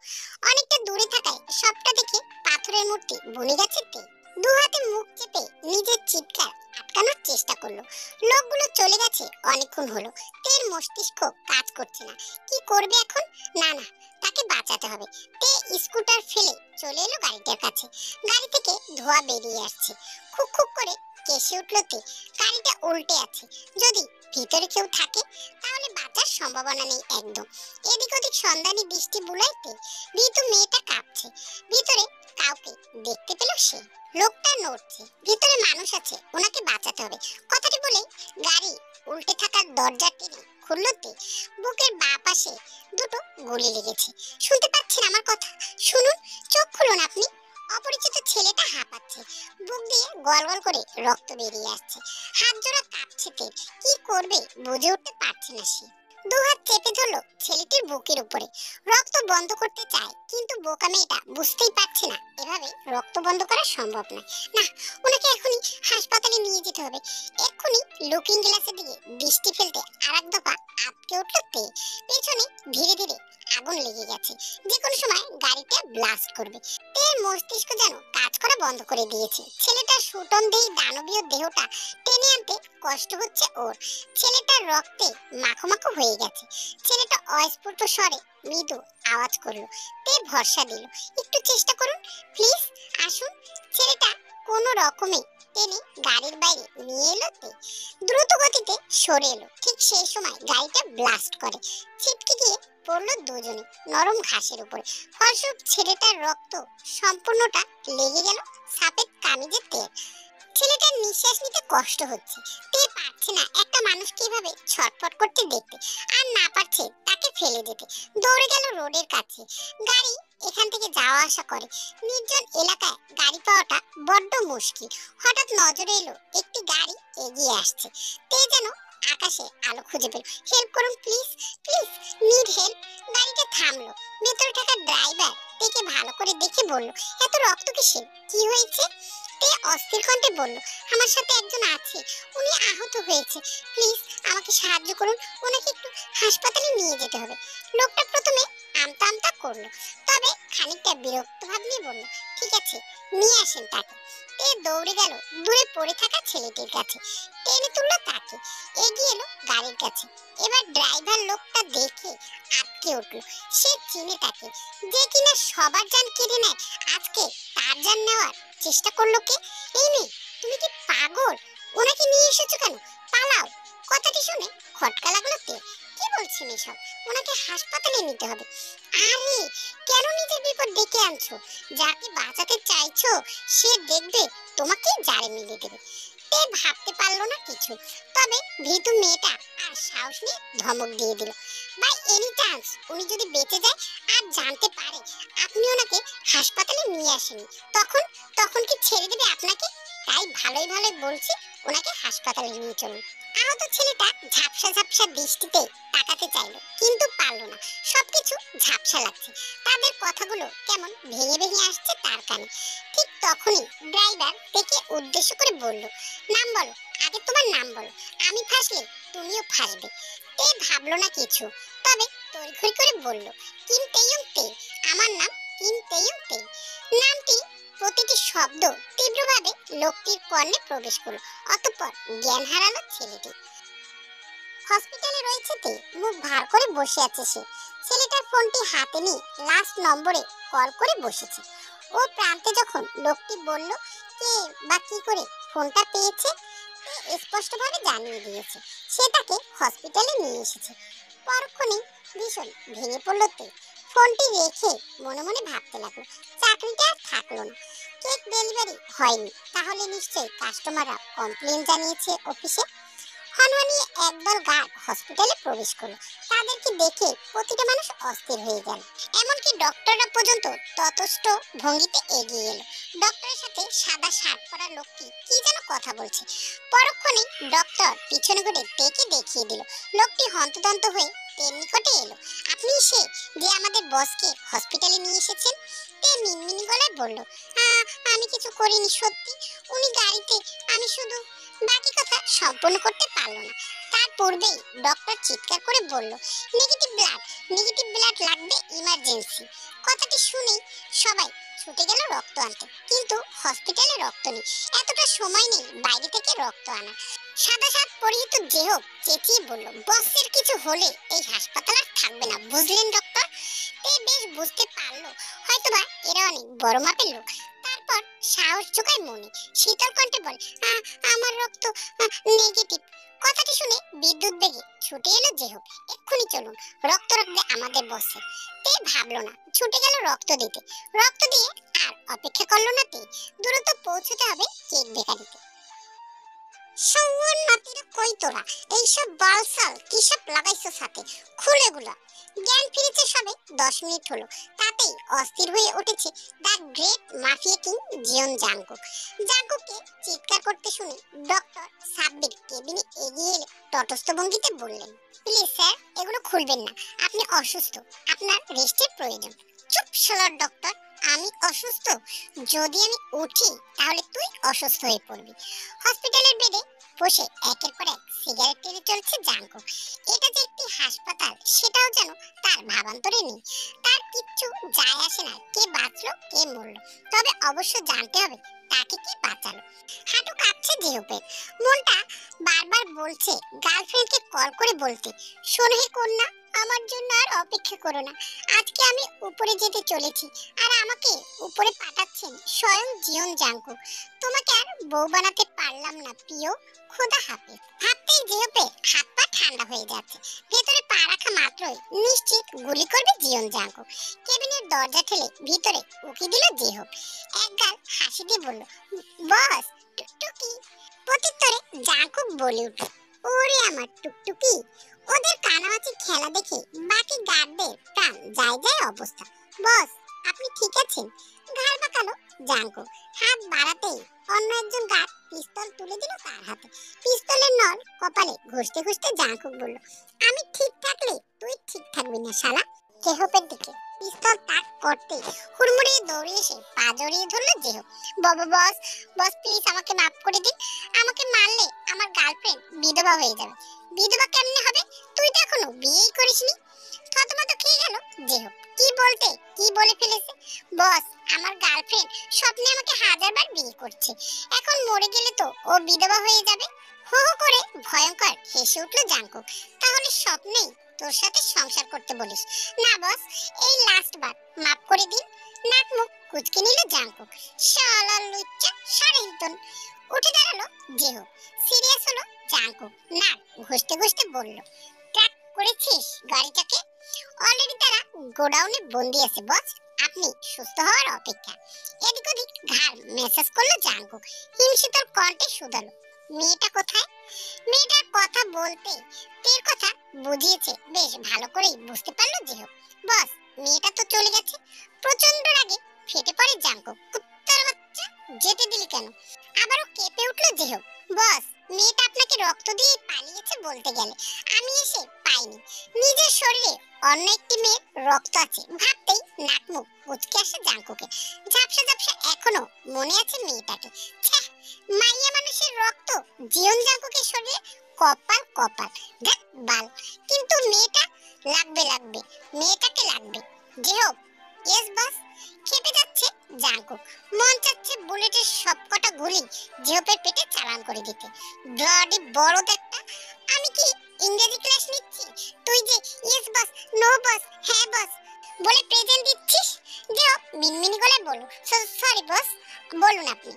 অনেকটা দূরে থাকায় সবটা দেখে পাথরের মূর্তি বনে গেছে তে। দু হাতে মুখ চেপে নিজের চিৎকার আটকানোর চেষ্টা করলো। লোকগুলো চলে গেছে অনেকক্ষণ হলো। তের মস্তিষ্ক কাজ করছে না। কি করবে এখন? না না, তাকে বাঁচাতে হবে। তে স্কুটার ফেলে চলে এলো গাড়িটার কাছে। গাড়ি থেকে ধোঁয়া বেরিয়ে আসছে। খুক খুক করে কেসে উঠল তে। গাড়িটা উল্টে আছে। যদি ভিতরে কেউ থাকে তাহলে বাঁচার সম্ভাবনা নেই একদম। এদিক ওদিক সন্ধানী দৃষ্টি বুলাইতে ভীতু মেয়েটা কাঁপছে। ভিতরে কাউকে দেখতে পেল সে। লোকটা নড়ছে, ভিতরে মানুষ আছে, ওনাকে বাঁচাতে হবে। কথাটি বলে গাড়ি উল্টে থাকার দরজা টেনে খুলতে বুকের বাঁ পাশে 2টো গুলি লেগেছে। শুনতে পাচ্ছেন আমার কথা? শুনুন, চোখ খুলুন আপনি। অপরিচিত ছেলেটা হাঁপাচ্ছে, বুক দিয়ে গলগল করে রক্ত বেরিয়ে আসছে। হাত জোড়া কাঁপছে তের। কি করবে বুঝে উঠতে পারছে না সে। 2 হাত চেপে ধরলো ছেলেটির বুকের উপরে। রক্ত বন্ধ করতে চায়, কিন্তু বোকা মেয়েটা বুঝতেই পারছে না এভাবে রক্ত বন্ধ করা সম্ভব নয়। না, ওনাকে এখনই হাসপাতালে নিয়ে যেতে হবে। এক্ষুনি লুকিং গ্লাসের দিকে দৃষ্টি ফেলতে আরেক দফা আটকে উঠল তে। পেছনে ধীরে ধীরে আগুন লেগে গেছে, যে কোনো সময় গাড়িটা ব্লাস্ট করবে। তের মস্তিষ্ক যেন কাজ করা বন্ধ করে দিয়েছে। ছেলেটার সুটন্ধেই দানবীয় দেহটা টেনে আনতে কষ্ট হচ্ছে ওর। ছেলেটার রক্তে মাখো মাখো হয়ে গেছে। ছেলেটা অস্ফুট স্বরে মৃদু আওয়াজ করলো। তে ভরসা দিল, একটু চেষ্টা করুন প্লিজ, আসুন। ছেলেটা কোনো রকমে টেনে গাড়ির বাইরে নিয়ে এলো তে। দ্রুত গতিতে সরে এলো। ঠিক সেই সময় গাড়িটা ব্লাস্ট করে। ছিটকে গিয়ে পড়লো দুজনে নরম ঘাসের উপরে। ফলস্বরূপ ছেলেটার রক্ত সম্পূর্ণটা লেগে গেল সাপের কামিজে তে। ছেলেটার নিঃশ্বাস নিতে কষ্ট হচ্ছে। তে পারছে না একটা মানুষকে এভাবে ছটফট করতে দেখতে, আর না পারছে তাকে ফেলে যেতে। দৌড়ে গেল রোডের কাছে। গাড়ি এখান থেকে যাওয়া আসা করে। নির্জন এলাকায় গাড়ি পাওয়াটা বড্ড মুশকিল। হঠাৎ নজরে এলো একটি গাড়ি এগিয়ে আসছে। তে যেন আকাশে আলো খুঁজে পেল। হেল্প করুন প্লিজ, প্লিজ, নিড হেল্প। গাড়িটা থামলো। ভেতরে থাকা ড্রাইভার তেকে ভালো করে দেখে বলল, এত রক্ত কিসের? কি হয়েছে? তে অস্থির কণ্ঠে বলল, আমার সাথে একজন আছে, উনি আহত হয়েছে, প্লিজ আমাকে সাহায্য করুন, ওনাকে একটু হাসপাতালে নিয়ে যেতে হবে। লোকটা প্রথমে আমতা আমতা করলো, তবে খানিকটা বিরক্ত ভাব নিয়ে বলল, ঠিক আছে, নিয়ে আসেন তাকে। তে দৌড়ে গেল দূরে পড়ে থাকা ছেলেটির কাছে, টেনে তুললো তাকে, এগিয়ে এলো গাড়ির কাছে। এবার ড্রাইভার লোকটা দেখে আটকে উঠলো। সে চিনে তাকে, যে কিনা সবার জান কেড়ে নেয়, আজকে তার জান নেওয়ার চেষ্টা করলো কে? এই মেয়ে, তুমি কি পাগল? ওনাকে নিয়ে এসেছো কেন? পালাও। কথাটি শুনে খটকা লাগলো তে। কি বলছেন এসব? ওনাকে হাসপাতালে নিতে হবে। আরে কেন নিজের বিপদ ডেকে আনছো? যাকে বাঁচাতে চাইছো সে দেখবে তোমাকে জারে মিলিয়ে দেবে। তে ভাবতে পারলো না কিছু, তবে ভীতু মেয়েটা আর সাহস নিয়ে ধমক দিয়ে দিল, বাই এনি চান্স উনি যদি বেঁচে যায় আর জানতে পারে আপনি ওনাকে হাসপাতালে নিয়ে আসেননি, তখন তখন কি ছেড়ে দেবে আপনাকে? তাই ভালোই ভালোই বলছি, ওনাকে হাসপাতালে নিয়ে চলুন। আহত ছেলেটা ঝাপসা ঝাপসা দৃষ্টিতে তাকাতে চাইলো, কিন্তু পারলো না। সবকিছু ঝাপসা লাগছে, তাদের কথাগুলো কেমন ভেঙে ভেঙে আসছে তার কানে। ঠিক তখনই ড্রাইভার দেখে উদ্দেশ্য করে বলল, নাম বলো, আগে তোমার নাম বলো, আমি ফাঁসলে তুমিও ফাঁসবে। তে ভাবলো না কিছু, তবে তড়িঘড়ি করে বলল, কিম তেইয়ং তে, আমার নাম কিম তেইয়ং তে। নামটি প্রতিটি শব্দ তীব্রভাবে লোকটির কর্ণে প্রবেশ করলো, অতঃপর জ্ঞান হারালো ছেলেটি। হসপিটালে রয়েছে তে, মুখ ভার করে বসে আছে সে। ছেলেটার ফোনটি হাতে নিয়ে লাস্ট নম্বরে কল করে বসেছে। ও প্রান্তে যখন লোকটি বলল কে বা কি করে ফোনটা পেয়েছে, স্পষ্টভাবে জানিয়ে দিয়েছে সে তাকে হসপিটালে নিয়ে এসেছে। পরক্ষণেই ভীষণ ভেঙে পড়ল তে। ফোনটি রেখে মনে মনে ভাবতে লাগলো, চাকরিটা আর থাকলো না। কেক ডেলিভারি হয়নি, তাহলে নিশ্চয়ই কাস্টমাররা কমপ্লেন জানিয়েছে অফিসে। হনহনিয়ে একদল গার্ড হসপিটালে প্রবেশ করলো। তাদেরকে দেখে প্রতিটা মানুষ অস্থির হয়ে গেল, এমনকি ডক্টররা পর্যন্ত ততস্থ ভঙ্গিতে এগিয়ে এলো। ডক্টরের সাথে সাদা শার্ট পরা লোকটি কি যেন কথা বলছে। পরক্ষণেই ডক্টর পিছনে ঘুরে তেকে দেখিয়ে দিল। লোকটি হন্তদন্ত হয়ে তের নিকটে এলো। আপনি সে যে আমাদের বসকে হসপিটালে নিয়ে এসেছেন? তে মিনমিনি গলায় বলল, আমি কিছু করিনি সত্যি, উনি গাড়িতে, আমি শুধু। বাকি কথা সম্পূর্ণ করতে পারলো না, তার পূর্বেই ডক্টর চিৎকার করে বলল, নেগেটিভ ব্লাড, নেগেটিভ ব্লাড লাগবে ইমার্জেন্সি। কথাটি শুনেই সবাই ছুটে গেল রক্ত আনতে, কিন্তু হসপিটালে রক্ত নেই, এতটা সময় নেই বাইরে থেকে রক্ত আনা। সাদা শার্ট পরিহিত যে হোক চেঁচিয়ে বলল, বসের কিছু হলে এই হাসপাতাল আর থাকবে না, বুঝলেন ডক্টর? তে বেশ বুঝতে পারলো হয়তোবা এরা অনেক বড় মাপের লোক। তারপর সাহস জোগায় মনে, শীতল কণ্ঠে বলে, আমার রক্ত নেগেটিভ। কথাটি শুনে বিদ্যুৎ বেগে ছুটে এলো যে হোক, এক্ষুনি চলুন, রক্ত রাখবে আমাদের বসে। তে ভাবলো না, ছুটে গেল রক্ত দিতে। রক্ত দিয়ে আর অপেক্ষা করলো না তে, দ্রুত পৌঁছতে হবে কেক বেকারিতে। সৌন্নতিরা কই তোরা, এইসব বালসাল কিসব লাগাইছো সাথে, খুলে গুলা। জ্ঞান ফিরেছে সবে 10 মিনিট হলো, তাতেই অস্থির হয়ে উঠেছে the great mafia king Jeon Jungkook. জাংকুককে চিৎকার করতে শুনে ডক্টর সাব্বির কেবিনে এগিয়ে এলে তটস্থ ভঙ্গিতে বললেন, প্লিজ স্যার, এগুলো খুলবেন না, আপনি অসুস্থ, আপনার রেস্টের প্রয়োজন। চুপ শালার ডক্টর, আমি অসুস্থ? যদি আমি উঠি তাহলে তুই অসুস্থ হয়ে পড়বি। হসপিটালের বেডে বসে একের পর এক সিগারেট টেনে চলছে জাংকুক। এটা যে একটি হাসপাতাল সেটাও যেন তার ভাবান্তরে নেই। তার কিচ্ছু যায় আসে না কে বাঁচলো কে মরলো, তবে অবশ্য জানতে হবে তাকে কে বাঁচালো। হাঁটু কাঁপছে জিহুপের, মনটা বারবার বলছে গার্লফ্রেন্ডকে কল করে বলতে, শোনো হে কন্যা, আমার জন্য আর অপেক্ষা করো না, আজকে আমি উপরে যেতে চলেছি, আর আমাকে উপরে পাঠাচ্ছেন স্বয়ং জিয়ন জাংকুক। তোমাকে আর বউ বানাতে পারলাম না প্রিয়, খোদা হাফেজ। ভাবতেই জিহুপে হাত পা ঠান্ডা হয়ে যাচ্ছে, ভেতরে পা রাখা মাত্রই নিশ্চিত গুলি করবে জিয়ন জাংকুক। কেবিনের দরজা ঠেলে ভিতরে উকি দিল জিহুপ, একগাল হাসি দিয়ে বলল, বস টুকটুকি। প্রত্যুত্তরে জাংকুক বলে উঠল, ওরে আমার টুকটুকি। ওদের কানামাছি খেলা দেখে বাকি গার্ডদের প্রাণ যায় যায় অবস্থা। বস আপনি ঠিক আছেন? ঘাড় বাঁকালো জাংকুক। হাত বাড়াতেই অন্য একজন গার্ড পিস্তল তুলে দিল তার হাতে। পিস্তলের নল কপালে ঘষতে ঘষতে জাংকুক বলল, আমি ঠিক থাকলে তুই ঠিক থাকবি না শালা। কেহপের দিকে পিস্তল তাক করতে হুড়মুড়িয়ে দৌড়ে এসে পা জড়িয়ে ধরলো জেহব। বাবা বস, বস প্লিজ আমাকে মাফ করে দিন। আমাকে মারলে আমার গার্লফ্রেন্ড বিধবা হয়ে যাবে। বিধবা কেমনে হবে? তুই তো এখনো বিয়েই করিসনি। থতমত খেয়ে গেল জেহব। কি বলতে কি বলে ফেলেছে। বস, আমার গার্লফ্রেন্ড স্বপ্নে আমাকে 1000বার বিয়ে করছে। এখন মরে গেলে তো ও বিধবা হয়ে যাবে। হো হো করে ভয়ঙ্কর হেসে উঠল জাঙ্কুক। তাহলে স্বপ্নেই তোর সাথে সংসার করতে বলিস? না বস, এই লাস্ট বার মাফ করে দিন। নাক মুখ কুচকে নিল জাঙ্কুক। শালা লুচ্চা সারেন্তন। উঠে দাঁড়ালো জেহব। সিরিয়াস হলো জাঙ্কুক। নাক ঘষতে ঘষতে বলল, ট্র্যাক করেছিস গাড়িটাকে? অলরেডি তারা গোডাউনে বন্দি আছে বস। আপনি সুস্থ হওয়ার অপেক্ষা। এদিক ওদিক ঘাড় মেসেজ করলো জাঙ্কুক। হিমশীতল কণ্ঠে শুধালো, মেয়েটা কোথায়? মেয়েটার কথা বলতে তের কথা বুঝিয়েছে বেশ ভালো করেই বুঝতে পারলো জেহব। বস, মেয়েটা তো চলে গেছে। প্রচন্ড রাগে ফেটে পড়ে জাঙ্কুক। কুত্তার বাচ্চা, যেতে দিলি কেন? আবারও কেঁপে উঠলো জেহব। বস, মেয়েটা আপনাকে রক্ত দিয়ে পালিয়েছে বলতে গেলে আমি এসে পাইনি। নিজের শরীরে অন্য একটি মেয়ের রক্ত আছে ভাবতেই নাক মুখ কুচকে আসে জাঙ্কুকে। ঝাপসা ঝাপসা এখনো মনে আছে মেয়েটাকে। ছ্যাঃ, মাইয়া মানুষের রক্ত জীবন জাঙ্কুকের শরীরে কপাল কপাল। ধ্যাৎ বাল। কিন্তু মেয়েটা লাগবে লাগবে, মেয়েটাকে লাগবে। জেহব। Yes boss. খেপে যাচ্ছে জাঙ্কুক। মন চাচ্ছে বুলেটের সবকটা গুলি জেহবের পেটে চালান করে দিতে। ব্লাডি বড় একটা। আমি কি ইংরেজি ক্লাস নিচ্ছি? তুই যে ইয়েস বস, নো বস, হ্যাঁ বস বলে প্রেজেন্ট দিচ্ছিস। জেহব মিনমিনি গলায় বলল, সরি বস। বলুন আপনি।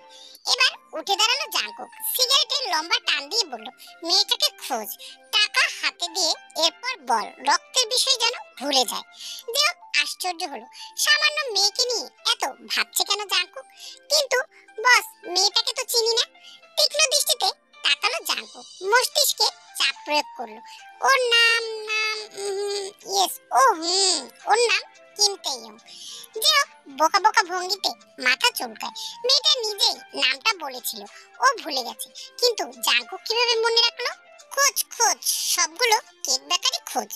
এবার উঠে দাঁড়ালো জাঙ্কুক। সিগারেটের লম্বা টান দিয়ে বলল, মেয়েটাকে খোঁজ, টাকা হাতে দিয়ে এরপর বল। রক্তের বিষয় যেন ভুলে যায়। জেহব আশ্চর্য হলো, সামান্য মেয়েকে নিয়ে এত ভাবছে কেন জাঙ্কুক? কিন্তু বস, মেয়েটাকে তো চিনি না। তীক্ষ্ণ দৃষ্টিতে তাকালো জাঙ্কুক। মস্তিষ্কে চাপ প্রয়োগ করলো। ওর নাম নাম ইয়েস, ওর নাম কিম তেইয়ং। জেহব বোকা বোকা ভঙ্গিতে মাথা চুলকায়। মেয়েটা নিজেই নামটা বলেছিল, ও ভুলে গেছে। কিন্তু জাঙ্কুক কিভাবে মনে রাখলো? খোঁজ খোঁজ, সবগুলো কেক বেকারি খোঁজ।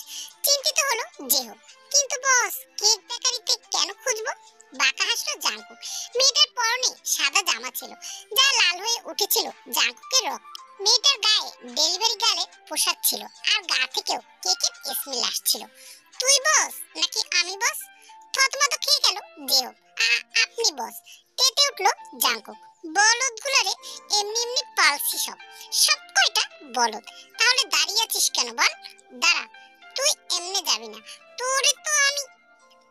চিন্তিত হলো জেহব। কিন্তু বস, কেক বেকারিতে কেন খুঁজবো? বাঁকা হাসলো জাঙ্কুক। মেয়েটার পরনে সাদা জামা ছিল যা লাল হয়ে উঠেছিল জাঙ্কুকের রক্ত। মেয়েটার গায়ে ডেলিভারি গার্লে পোশাক ছিল আর গা থেকেও কেকের স্মেল আসছিল। তুই বস নাকি আমি বস? থতমত খেয়ে গেল জেহব। আপনি বস। তেতে উঠলো জাঙ্কুক। বলদগুলোরে এমনি এমনি পালছি সব, সব কয়টা বলদ। তাহলে দাঁড়িয়ে আছিস কেন বল? দাঁড়া, তুই এমনি যাবি না, তোরে তো আমি।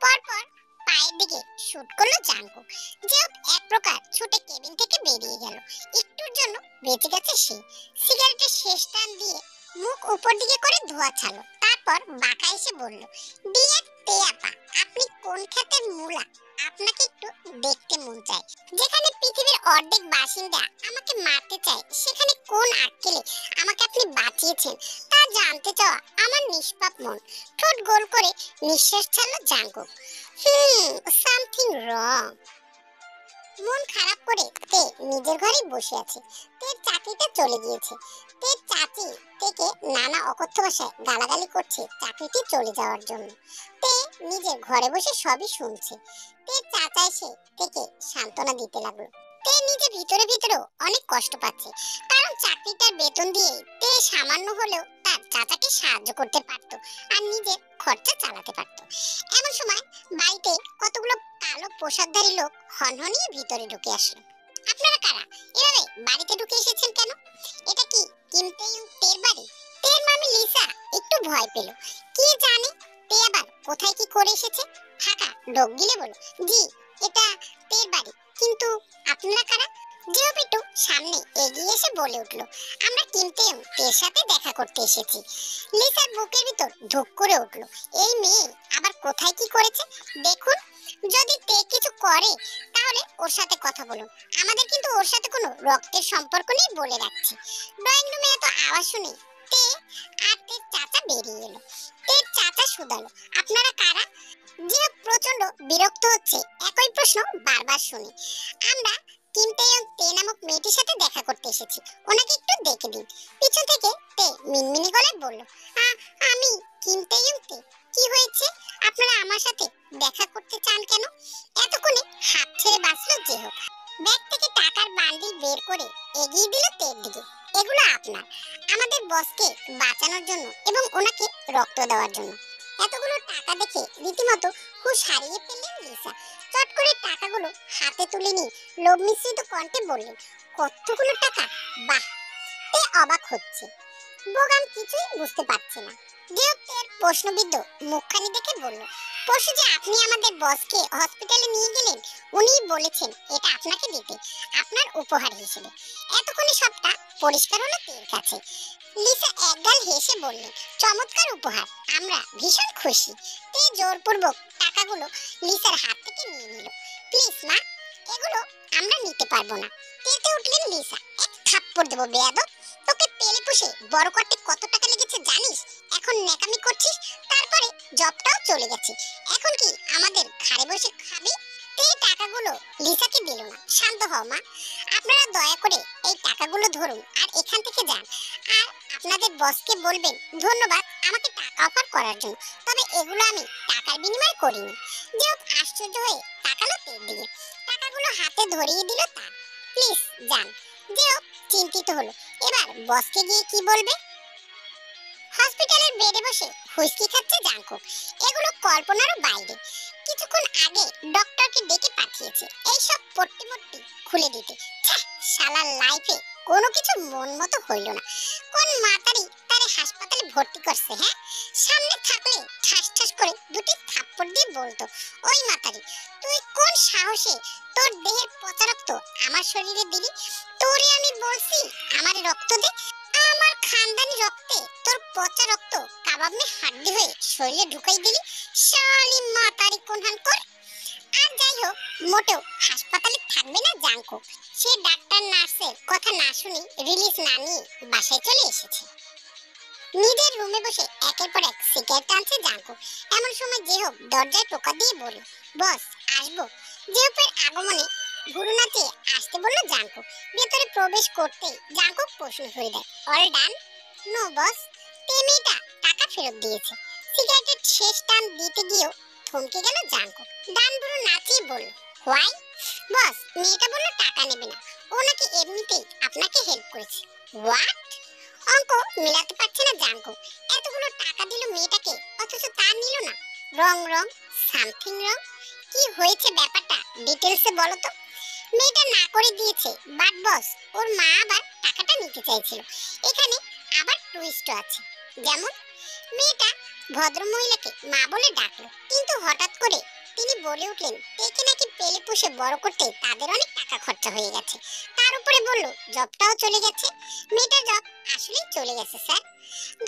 পরপর পায়ের দিকে শুট করলো জাঙ্কুক। জেহব এক প্রকার ছুটে কেবিন থেকে বেরিয়ে গেল। একটুর জন্য বেঁচে গেছে সে। সিগারেটের শেষ টান দিয়ে মুখ উপর দিকে করে ধোয়া ছাড়লো। তারপর বাঁকা এসে বলল, ডিয়ার তেয়াপা, আপনি কোন ক্ষেতের মূলা? আপনাকে একটু দেখতে মন চায়। যেখানে পৃথিবীর অর্ধেক বাসিন্দা আমাকে মারতে চায়, সেখানে কোন আক্কেলে আমাকে আপনি বাঁচিয়েছেন তা জানতে চাওয়া আমার নিষ্পাপ মন। ঠোঁট গোল করে নিঃশ্বাস ছাড়লো জাঙ্কুক। Something wrong. মন খারাপ করে তে নিজের ঘরে বসে আছে। তের চাকরিটা চলে গিয়েছে। তের চাচি তেকে নানা অকথ্য ভাষায় গালাগালি করছে চাকরিটি চলে যাওয়ার জন্য। তে নিজের ঘরে বসে সবই শুনছে। তের চাচা এসে তেকে সান্ত্বনা দিতে লাগলো। তে নিজে ভিতরে ভিতরেও অনেক কষ্ট পাচ্ছে, কারণ চাকরিটার বেতন দিয়ে তে সামান্য হলেও তার চাচাকে সাহায্য করতে পারতো আর নিজের খরচা চালাতে পারতো। এমন সময় বাড়িতে কতগুলো কালো পোশাকধারী লোক হনহনিয়ে ভিতরে ঢুকে আসলো। আপনারা কারা? এভাবে বাড়িতে ঢুকে এসেছেন কেন? এটা কি কিম তেইয়ং তের বাড়ি? তের মামি লিসা একটু ভয় পেল। কে জানে তে আবার কোথায় কি করে এসেছে। ফাঁকা ঢোক গিলে বলল, জি, এটা তের বাড়ি। কিন্তু আপনারা কারা? জেহব একটু সামনে এগিয়ে এসে বলে উঠল, আমরা কিম তেইয়ং তের সাথে দেখা করতে এসেছি। লিসার বুকের ভিতর ধুক করে উঠল। এই মেয়ে আবার কোথায় কি করেছে? দেখুন, যদি তে কিছু করে তাহলে ওর সাথে কথা বলুন। আমাদের কিন্তু ওর সাথে কোনো রক্তের সম্পর্ক নেই বলে রাখছি। ড্রয়িং রুমে এত আওয়াজ শুনে তে আর তের চাচা বেরিয়ে এলো। তের চাচা শুধালো, আপনারা কারা? যে প্রচন্ড বিরক্ত হচ্ছে একই প্রশ্ন বারবার শুনে। আমরা কিম তেয়ং তে নামক মেয়েটির সাথে দেখা করতে এসেছি, ওনাকে একটু দেখে দিন। পিছন থেকে তে মিনমিনি গলায় বলল, আমি কিম তেয়ং তে। কি হয়েছে, আপনারা আমার সাথে দেখা করতে চান কেন? এতক্ষণে হাত ছেড়ে বাঁচলো যে হোক। ব্যাগ থেকে টাকার বান্ডিল বের করে এগিয়ে দিল তের দিকে। এগুলো আপনার, আমাদের বসকে বাঁচানোর জন্য এবং ওনাকে রক্ত দেওয়ার জন্য। এতগুলো টাকা দেখে রীতিমতো হুঁশ হারিয়ে ফেললেন লিসা। চট করে টাকাগুলো হাতে তুলে নিয়ে লোভ মিশ্রিত কণ্ঠে বললেন, কতগুলো টাকা! বাহ! তে অবাক হচ্ছে, বোগাম কিছুই বুঝতে পারছে না। দেবতের প্রশ্নবিদ্ধ মুখখানি দেখে বলল, পরশু যে আপনি আমাদের বসকে হসপিটালে নিয়ে গেলেন, উনিই বলেছেন এটা আপনাকে দিতে, আপনার উপহার হিসেবে। এতক্ষণে সবটা পরিষ্কার হলো তের কাছে। লিসা একগাল হেসে বললেন, চমৎকার উপহার, আমরা ভীষণ খুশি। তে জোরপূর্বক টাকাগুলো লিসার হাত থেকে নিয়ে নিল। প্লিজ মা, এগুলো আমরা নিতে পারবো না। তেতে উঠলেন লিসা, এক থাপ্পড় দেবো বেয়াদব। তোকে পেলে পুষে বড় করতে কত টাকা লেগেছে জানিস? এখন ন্যাকামি করছিস, তারপরে জবটাও চলে গেছে, এখন কি আমাদের ঘরে বসে খাবি? তে টাকাগুলো লিসাকে দিল না। শান্ত হও মা, আপনারা দয়া করে এই টাকাগুলো ধরুন আর এখান থেকে যান। আর আপনাদের বসকে বলবেন ধন্যবাদ আমাকে টাকা অফার করার জন্য, তবে এগুলো আমি টাকার বিনিময়ে করিনি। যে আশ্চর্য হয়ে তাকালো তের দিকে। টাকাগুলো হাতে ধরিয়ে দিল তার। প্লিজ যান। যে চিন্তিত হলো, এবার বসকে গিয়ে কি বলবে? হসপিটালের বেডে বসে হুইস্কি খাচ্ছে জাংকুক। এগুলো কল্পনারও বাইরে। কিছুক্ষণ আগে ডক্টরকে ডেকে পাঠিয়েছে এইসব পট্টি খুলে দিতে। শালার লাইফে কোনো কিছু মন মতো হইল না। কোন মাতারি তারে হাসপাতালে ভর্তি করছে? হ্যাঁ, সামনে থাকলে ঠাস ঠাস করে দুটি থাপ্পড় দিয়ে বলতো, ওই মাতারি, তুই কোন সাহসে তোর দেহের পচা রক্ত আমার শরীরে দিলি? তোরে আমি বলছি আমার রক্ত দে। আমার খানদানি রক্তে তোর পচা রক্ত কাবাব মে হাড্ডি হয়ে শরীরে ঢুকাই দিলি। শালি মাতারি কোনহান কর। আর যাই হোক, মোটেও হাসপাতালে থাকবে না জাংকুক। সে ডাক্তার নার্সের কথা না শুনে রিলিজ না নিয়ে বাসায় চলে এসেছে। নিজের রুমে বসে একের পর এক সিগারেট টানছে জাংকুক। এমন সময় জেহব দরজায় টোকা দিয়ে বলল, বস আসবো। জেহবের আগমনে ভুরু নাচিয়ে আসতে বলল জাংকুক। ভেতরে প্রবেশ করতেই জাংকুক প্রশ্ন করে দেয়, অল ডান? নো বস। মেয়েটা টাকা ফেরত দিয়েছে। সিগারেটের শেষ টান দিতে গিয়েও থমকে গেল জাংকুক। ডান ভুরু নাচিয়ে বলল, হোয়াই? বস, মেয়েটা বলল টাকা নেবে না, ও নাকি এমনিতেই আপনাকে হেল্প করেছে। হোয়াট? অঙ্ক মিলাতে পারছে না জাংকুক। এতগুলো টাকা দিল মেয়েটাকে, অথচ তা নিল না। রং সামথিং রং। কি হয়েছে ব্যাপারটা ডিটেইলসে বলো তো। মেয়েটা না করে দিয়েছে, বাট বস, ওর মা আবার টাকাটা নিতে চাইছিল। এখানে আবার টুইস্ট আছে। যেমন, মেয়েটা ভদ্রমহিলাকে মা বলে ডাকলো, কিন্তু হঠাৎ করে তিনি বলে উঠলেন একে নাকি পেলে পুষে বড় করতে তাদের অনেক টাকা খরচা হয়ে গেছে। তার উপরে বলল জবটাও চলে গেছে। মেয়েটার জব আসলেই চলে গেছে স্যার।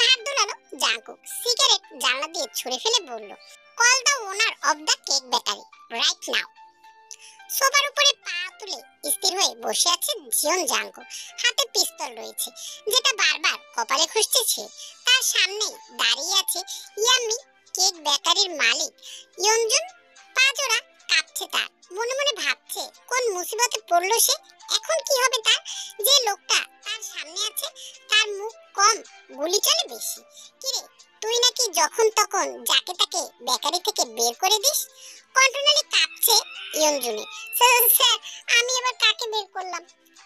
ঘাট দোলালো জাংকুক। সিগারেট জানলা দিয়ে ছুঁড়ে ফেলে বলল, call the owner of the cake bakery right now. সোফার উপরে পা তুলে স্থির হয়ে বসে আছে জিয়ন জাংকুক। হাতে পিস্তল রয়েছে, যেটা বারবার কপালে খুঁজছে। তার সামনে দাঁড়িয়ে আছে ইয়ামি কেক বেকারির মালিক ইয়নজুন। পা জোড়া কাঁপছে তার। মনে মনে ভাবছে কোন মুসিবতে পড়লো সে। এখন কি হবে তার? যে লোকটা তার সামনে আছে তার মুখ কম, গুলি চলে বেশি। কিরে, তুই নাকি যখন তখন যাকে তাকে বেকারি থেকে বের করে দিস? কন্ট্রোনালি কাঁপছে ইয়নজুনে। স্যার, আমি এবার কাকে বের করলাম?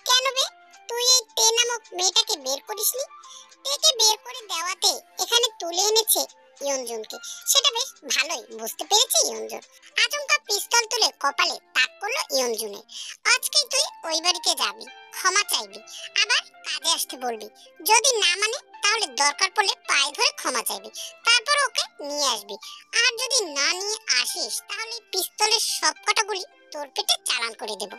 কেন বে, তুই এই তে নামক মেয়েটাকে বের করিসনি? তেকে বের করে দেওয়াতে এখানে তুলে এনেছে ইয়নজুনকে, সেটা বেশ ভালোই বুঝতে পেরেছে ইয়নজুন। আচমকা পিস্তল তুলে কপালে তাক করলো ইয়নজুনে। আজকেই তুই ওই বাড়িতে যাবি, ক্ষমা চাইবি, আবার কাজে আসতে বলবি। যদি না মানে তাহলে দরকার পড়লে পায়ে ধরে ক্ষমা চাইবি, তারপর ওকে নিয়ে আসবি। আর যদি না নিয়ে আসিস তাহলে পিস্তলের সবকটা গুলি তোর পেটে চালান করে দেব।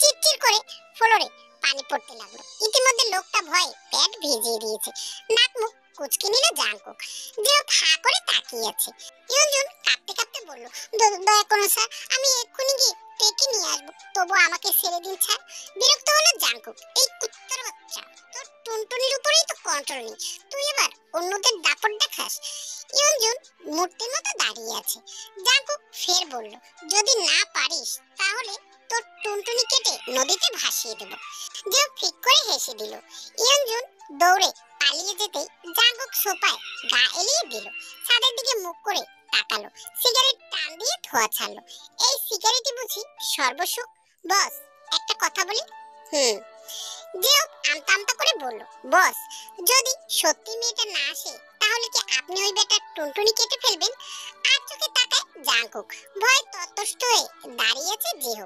চিৎচির করে ফ্লোরে পানি পড়তে লাগলো। ইতিমধ্যে লোকটা ভয়ে পেট ভিজিয়ে দিয়েছে। নাক মুখ কুচকে নিল জাংকুক। যে ফা করে তাকিয়ে আছে। ইয়নজুন কাঁপতে কাঁপতে বলল, দয়া করুন স্যার, আমি এক্ষুনি গিয়ে টেকে নিয়ে আসবো, তবু আমাকে ছেড়ে দিন স্যার। বিরক্ত হলো জাংকুক। এই কুত্তার বাচ্চা, তোর টুনটুনির উপরেই তো কন্ট্রোল নেই, তুই এবার অন্যদের দাপট দেখাস। ইয়ঞ্জুন মূর্তির মতো দাঁড়িয়ে আছে। জাঙ্কুক ফের বলল, যদি না পারিস তাহলে তোর টুনটুনি কেটে নদীতে ভাসিয়ে দেব। জিও ফিক করে হেসে দিল। ইয়ঞ্জুন দৌড়ে পালিয়ে যেতেই জাঙ্কুক সোফায় গা এলিয়ে দিল। ছাদের দিকে মুখ করে তাকালো, সিগারেট টান দিয়ে ধোঁয়া ছাড়লো। এই সিগারেটই বুঝি সর্বসুখ? বস, একটা কথা বলি। হুম। জিও আমতা আমতা করে বলল, বস, যদি সত্যি মেয়েটা না আসে তাহলে কি আপনি ওই বেটার টুনটুনি কেটে ফেলবেন? আর চোখে তাকায় জাঙ্কুক। ভয় ততষ্ট হয়ে দাঁড়িয়ে আছে জিও।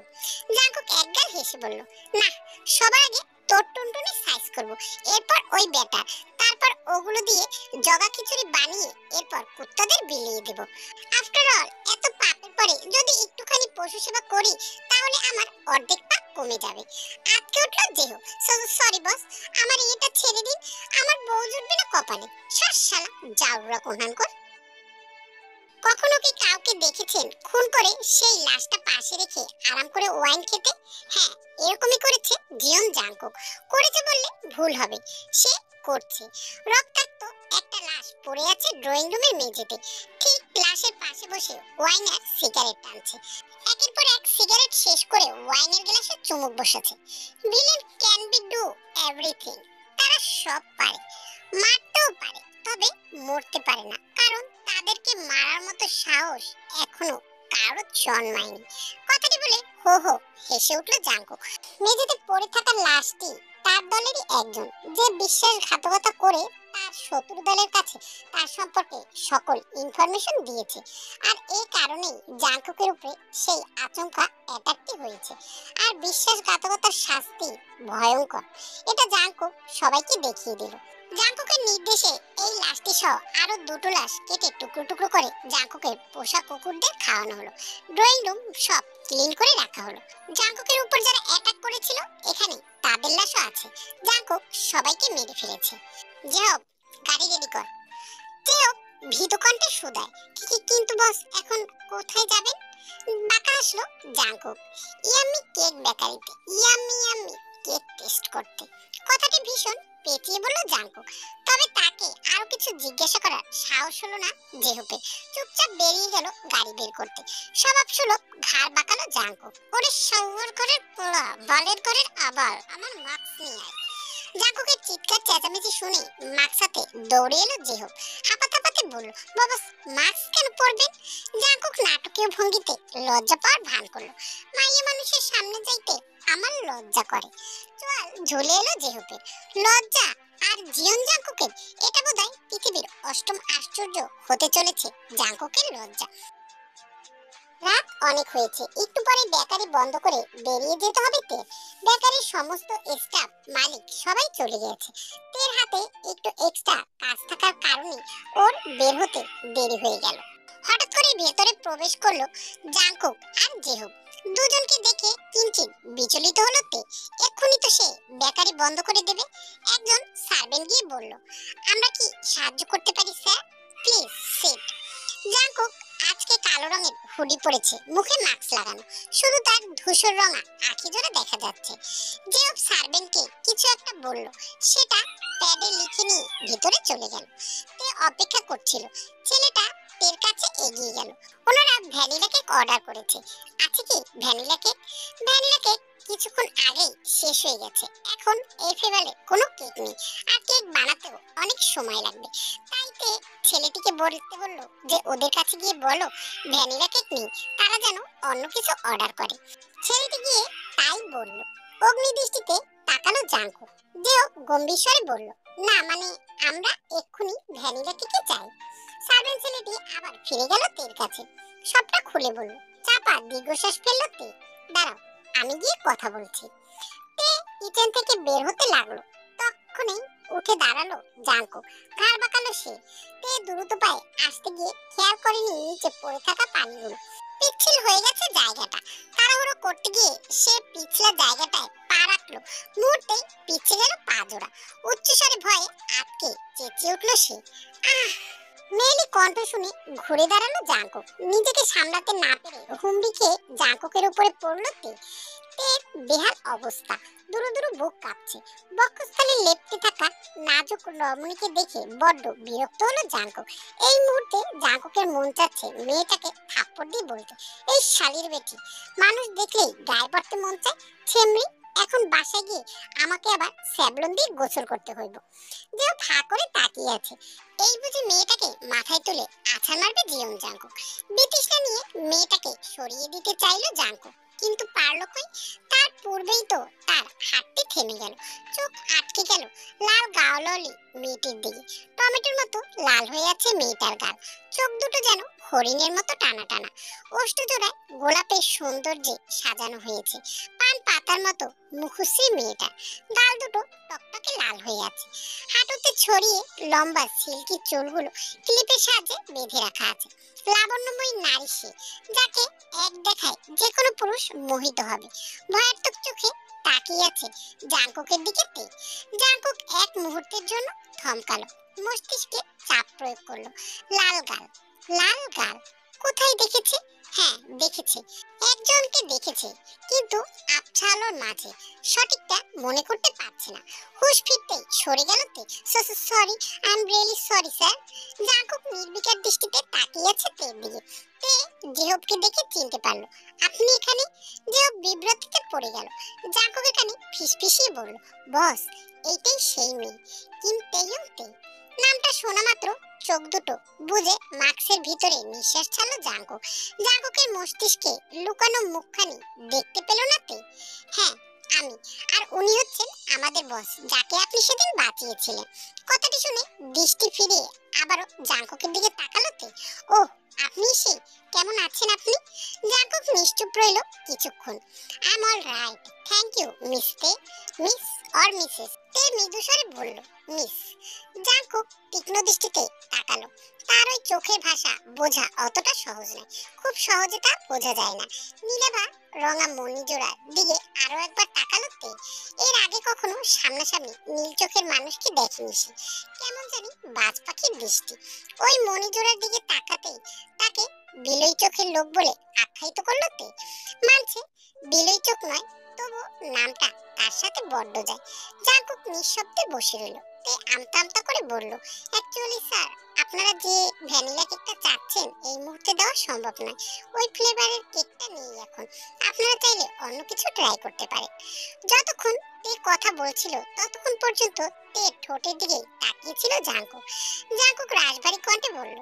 জাঙ্কুক একগাল হেসে বলল, না, সবার আগে তোর টুনটুনি সাইজ করব, এরপর ওই বেটার, তারপর ওগুলো দিয়ে জগা খিচুড়ি বানিয়ে এরপর কুত্তাদের বিলিয়ে দেব। আফটার অল এত পাপের পরে যদি একটুখানি পশু সেবা করি তাহলে আমার অর্ধেক পাপ কমে যাবে। আজকে উঠলো জিও। সরি বস, আমার এটা ছেড়ে দিন, আমার বউ জুটবে না কপালে। শালা জাউরা কোনানকর। কখনো কি কাউকে দেখেছেন খুন করে সেই লাশটা পাশে রেখে আরাম করে ওয়াইন খেতে? হ্যাঁ, এরকমই করেছে জিয়ন জাঙ্কুক। করেছে বললে ভুল হবে, সে করছে। রক্তাক্ত একটা লাশ পড়ে আছে ড্রয়িং রুমের মেঝেতে। ঠিক লাশের পাশে বসে ওয়াইন আর সিগারেট টানছে। একের পর এক সিগারেট শেষ করে ওয়াইনের গ্লাসে চুমুক বসাচ্ছে। Villain can be do everything. তারা সব পারে, মারতেও পারে, তবে মরতে পারে না, কারণ তাদেরকে মারার মতো সাহস এখনো কারো জন্মায়নি। কথাটি বলে হো হো হেসে উঠল জাঙ্কুক। মেঝেতে পড়ে থাকা লাশটি তার দলেরই একজন, যে বিশ্বাসঘাতকতা করে তার শত্রু দলের কাছে তার সম্পর্কে সকল ইনফরমেশন দিয়েছে। আর এই কারণেই জাঙ্কুকের উপরে সেই আচমকা অ্যাটাকটি হয়েছে। আর বিশ্বাসঘাতকতার শাস্তি ভয়ঙ্কর, এটা জাঙ্কুক সবাইকে দেখিয়ে দিল। জাঙ্কুকের নির্দেশে এই লাশটি সহ আরো দুটো লাশ কেটে টুকরো টুকরো করে জাঙ্কুকের পোষা কুকুরদের খাওয়ানো হলো। ড্রয়িং রুম সব ক্লিন করে রাখা হলো। জাঙ্কুকের উপর যারা অ্যাটাক করেছিল এখানে তাদের লাশও আছে। জাঙ্কুক সবাইকে মেরে ফেলেছে। জেহব, গাড়ি রেডি কর। জেহব ভীত কণ্ঠে শুধায়, কিন্তু বস, এখন কোথায় যাবেন? বাঁকা আসলো জাঙ্কুক। ইয়াম্মি কেক বেকারিতে, ইয়াম্মি কেক টেস্ট করতে। কথাটি ভীষণ পেঁচিয়ে বলল জাঙ্কুক। তবে তাকে আরো কিছু জিজ্ঞাসা করার সাহস হলো না জেহুপের। চুপচাপ বেরিয়ে গেল গাড়ি বের করতে। স্বভাব সুলভ ঘাড় বাঁকালো জাঙ্কুক। ওরে শহর ঘরের পোড়া, বালের ঘরের আবার, আমার মাস্ক নিয়ে আয়। জাঙ্কুকের চিৎকার চেঁচামেচি শুনে মাস্ক হাতে দৌড়ে এলো জেহুপ। হাঁপাতে বলল, বাবা, মাস্ক কেন পরবেন? জাঙ্কুক নাটকীয় ভঙ্গিতে লজ্জা পাওয়ার ভান করলো। মাইয়া মানুষের সামনে যাইতে আমার লজ্জা করে। চোয়াল ঝুলে এলো জেহুপের। লজ্জা আর জিয়ন জাঙ্কুকের, এটা বোধহয় পৃথিবীর অষ্টম আশ্চর্য হতে চলেছে জাঙ্কুকের লজ্জা। রাত অনেক হয়েছে, একটু পরে বেকারি বন্ধ করে বেরিয়ে যেতে হবে তে। বেকারির সমস্ত স্টাফ, মালিক সবাই চলে গেছে। তের হাতে একটু এক্সট্রা কাজ থাকার কারণে ওর বের হতে দেরি হয়ে গেল। হঠাৎ করে ভেতরে প্রবেশ করলো জাঙ্কুক আর জেহুপ। দুজনকে দেখে কিঞ্চিত বিচলিত হলো তে। এক্ষুনি তো সে বেকারি বন্ধ করে দেবে। একজন সার্ভেন্ট গিয়ে বলল, আমরা কি সাহায্য করতে পারি স্যার? Please sit. জাঙ্কুক আজকে কালো রঙের হুডি পরেছে, মুখে মাস্ক লাগানো, শুধু তার ধূসর রঙা আঁখি জোড়া দেখা যাচ্ছে। জেহুপ সার্ভেন্টকে কিছু একটা বলল, সেটা প্যাডে লিখে নিয়ে ভিতরে চলে গেল। তে অপেক্ষা করছিল। ছেলেটা তের কাছে এগিয়ে গেল। ওনারা ভ্যানিলা কেক অর্ডার করেছে। আছে কি ভ্যানিলা কেক? ভ্যানিলা কেক কিছুক্ষণ আগেই শেষ হয়ে গেছে। এখন এই ফেভারে কোনো কেক নেই, আর কেক বানাতেও অনেক সময় লাগবে। তাই তে ছেলেটিকে বলতে বলল যে ওদের কাছে গিয়ে বলো ভ্যানিলা কেক নেই, তারা যেন অন্য কিছু অর্ডার করে। ছেলেটি গিয়ে তাই বলল। অগ্নিদৃষ্টিতে তাকালো জাঙ্কুক। যেও গম্ভীর স্বরে বলল, না মানে আমরা এক্ষুনি ভ্যানিলা কেকে চাই। সার্ভেন্ট ছেলেটি আবার ফিরে গেল তের কাছে। সবটা খুলে বলল। চাপা দীর্ঘশ্বাস ফেলল তে। দাঁড়াও, আমি গিয়ে কথা বলছি। তে কিচেন থেকে বের হতে লাগলো। তখনই উঠে দাঁড়ালো জাঙ্কুক। ঘাড় বাঁকালো সে। তে দ্রুত পায়ে আসতে গিয়ে খেয়াল করেনি নিচে পড়ে থাকা পানিগুলো। পিচ্ছিল হয়ে গেছে জায়গাটা। তাড়াহুড়ো করতে গিয়ে সে পিছলা জায়গাটায় পা রাখলো। মুহূর্তেই পিছে গেল পা জোড়া। উচ্চস্বরে ভয়ে আটকে চেঁচিয়ে উঠলো সে। আহ! মেয়েলি কণ্ঠ শুনে ঘুরে দাঁড়ালো জাঙ্কুক। নিজেকে সামলাতে না পেরে হুমড়ি খেয়ে জাঙ্কুকের উপরে পড়লো তে। বেহাল অবস্থা, দুরু দুরু বুক কাঁপছে। বক্ষস্থলে লেপ্টে থাকা নাজুক রমণীকে দেখে বড্ড বিরক্ত হলো জাঙ্কুক। এই মুহূর্তে জাঙ্কুকের মন চাচ্ছে মেয়েটাকে থাপ্পড় দিয়ে বলতে, এই শালির বেটি, মানুষ দেখলেই গায়ে পড়তে মন চায়। ছেমরি, এখন বাসায় গিয়ে আমাকে আবার স্যাবলন দিয়ে গোসল করতে হইব। যে ফা করে তাকিয়ে আছে, এই বুঝি মেয়েটাকে মাথায় তুলে আছাড় মারবে জিয়ন জাঙ্কুক। বিতৃষ্ণা নিয়ে মেয়েটাকে সরিয়ে দিতে চাইলো জাঙ্কুক, কিন্তু পারলো কই। তার পূর্বেই তো তার হাতটি থেমে গেল, চোখ আটকে গেল লাল গাওললি মেয়েটির দিকে। টমেটোর মতো লাল হয়ে আছে মেয়েটার গাল, চোখ দুটো যেন হরিণের মতো টানা টানা, ওষ্ঠ জোড়ায় গোলাপের সৌন্দর্যে সাজানো হয়েছে। পান পাতার মতো মুখশ্রী মেয়েটা, গাল দুটো টকটকে লাল হয়ে আছে। হাঁটুতে ছড়িয়ে লম্বা সিল্কি চুলগুলো ক্লিপের সাহায্যে বেঁধে রাখা আছে। লাবণ্যময়ী নারী সে, যাকে এক দেখায় যে কোনো পুরুষ মোহিত হবে। ভয়াত্মক চোখে তাকিয়ে আছে জাঙ্কুকের দিকে তে। জাঙ্কুক এক মুহূর্তের জন্য থমকালো, মস্তিষ্কে চাপ প্রয়োগ করলো। লাল গাল, লাল গাল, কোথায় দেখেছে? হ্যাঁ দেখেছে, একজনকে দেখেছে, কিন্তু আবছা আলোর মাঝে সঠিকটা মনে করতে পারছে না। হুঁশ ফিরতেই সরে গেল Tae. Sorry, I am really sorry sir. Jungkook নির্বিকার দৃষ্টিতে তাকিয়ে আছে তের দিকে। তে জেহবকে দেখে চিনতে পারলো। আপনি এখানে? জেহব বিব্রতিতে পড়ে গেল। জাঙ্কুক এখানে ফিসফিসিয়ে বলল, বস, এইটাই সেই মেয়ে, কিম তেইয়ং তে। নামটা শোনা মাত্র চোখ দুটো বুঝে মাস্কের ভিতরে নিঃশ্বাস ছাড়লো জাঙ্কুক। জাঙ্কুকের মস্তিষ্কে লুকানো মুখখানি দেখতে পেল না তে। হ্যাঁ আমি, আর উনি হচ্ছেন আমাদের বস, যাকে আপনি সেদিন বাঁচিয়েছিলেন। কথাটি শুনে দৃষ্টি ফিরিয়ে আবারও জাঙ্কুকের দিকে তাকালো তে। ওহ, আপনি সে, কেমন আছেন আপনি? জাঙ্কুক নিশ্চুপ রইল কিছুক্ষণ। I am all right, thank you miss Tae. Miss or Mrs? Tae মৃদু স্বরে বলল, মিস। জাঙ্কুক তীক্ষ্ণ দৃষ্টিতে তাকালো। তার ওই চোখের ভাষা বোঝা অতটা সহজ নয়, খুব সহজে তা বোঝা যায় না। নীলাভা রঙা মণিজোড়ার দিকে আরো একবার তাকালো তে। এর আগে কখনো সামনাসামনি নীল চোখের মানুষকে দেখেনি সে, কেমন জানি বাজ পাখির দৃষ্টি। ওই মণিজোড়ার দিকে তাকাতেই তাকে বিলই চোখের লোক বলে আখ্যায়িত করলো তে। মানছে বিলই চোখ নয়, তবু নামটা তার সাথে বড্ড যায়। জাঙ্কুক নিঃশব্দে বসে রইল। তে আমতা আমতা করে বলল, অ্যাকচুয়ালি স্যার, আপনারা যে ভ্যানিলা কেকটা চাচ্ছেন এই মুহূর্তে দেওয়া সম্ভব নয়। ওই ফ্লেভারের কেকটা নেই এখন। আপনারা চাইলে অন্য কিছু ট্রাই করতে পারেন। যতক্ষণ তে কথা বলছিল ততক্ষণ পর্যন্ত তে ঠোঁটের দিকে তাকিয়েছিল জাঙ্কুক। জাঙ্কুক রাশভারী কণ্ঠে বলল,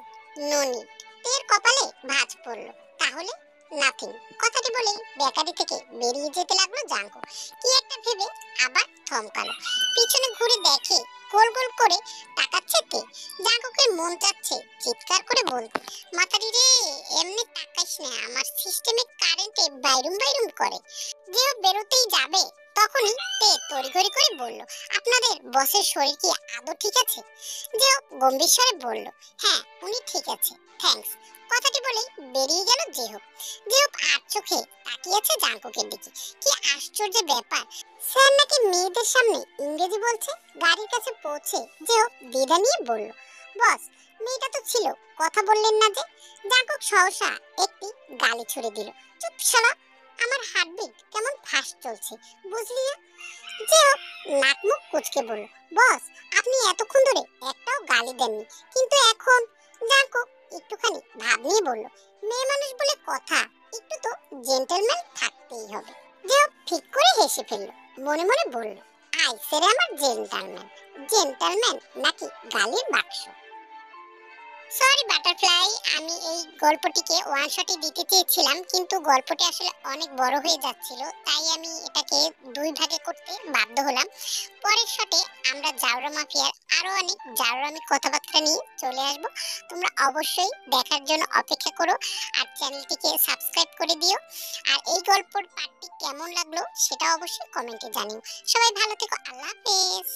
নো নিড। তের কপালে ভাঁজ পড়ল। তাহলে নাথিং। কথাটি বলে বেকারি থেকে বেরিয়ে যেতে লাগলো জাঙ্কুক। কি একটা ভেবে আবার থমকালো। পিছনে ঘুরে দেখে গোল গোল করে তাকাচ্ছে তে। জাঙ্কুকের মন চাচ্ছে চিৎকার করে বলতে, মাতারি রে, এমনি তাকাইস না, আমার সিস্টেমে কারেন্টে বাইরুম বাইরুম করে। যে বেরোতেই যাবে তখনই তে তড়িঘড়ি করে বলল, আপনাদের বসের শরীর কি আদৌ ঠিক আছে? যে গম্ভীর স্বরে বলল, হ্যাঁ উনি ঠিক আছে, থ্যাঙ্কস। কথাটি বলে বেরিয়ে গেল জেহব। জেহব আর চোখে তাকিয়ে আছে জাঙ্কুকের দিকে। কি আশ্চর্য ব্যাপার, স্যার নাকি মেয়েদের সামনে ইংরেজি বলছে। গাড়ির কাছে পৌঁছে জেহব দ্বিধা নিয়ে বলল, বস, মেয়েটা তো ছিল, কথা বললেন না যে? জাঙ্কুক সহসা একটি গালি ছুড়ে দিল, চুপ শালা, আমার হার্টবিট কেমন ফাস্ট চলছে, বুঝলি না? জেহব নাক মুখ কুঁচকে বলল, বস, আপনি এতক্ষণ ধরে একটাও গালি দেননি, কিন্তু এখন? জাঙ্কুক একটুখানি ভাব নিয়ে বলল, মেয়ে মানুষ বলে কথা, একটু তো জেন্টলম্যান থাকতেই হবে। জেহব ঠিক করে হেসে ফেলল, মনে মনে বলল, আই সেরে আমার জেন্টলম্যান, জেন্টলম্যান নাকি গালির বাক্স। সরি বাটারফ্লাই, আমি এই গল্পটিকে ওয়ান শটে দিতে চেয়েছিলাম, কিন্তু গল্পটি আসলে অনেক বড় হয়ে যাচ্ছিল, তাই আমি এটাকে দুই ভাগে করতে বাধ্য হলাম। পরের শটে আমরা জাউরা মাফিয়ার আরো অনেক জাউরামি কথাবার্তা নিয়ে চলে আসব। তোমরা অবশ্যই দেখার জন্য অপেক্ষা করো আর চ্যানেলটিকে সাবস্ক্রাইব করে দিও। আর এই গল্পের পার্টটি কেমন লাগলো সেটা অবশ্যই কমেন্টে জানিও। সবাই ভালো থেকো, আল্লাহ হাফেজ।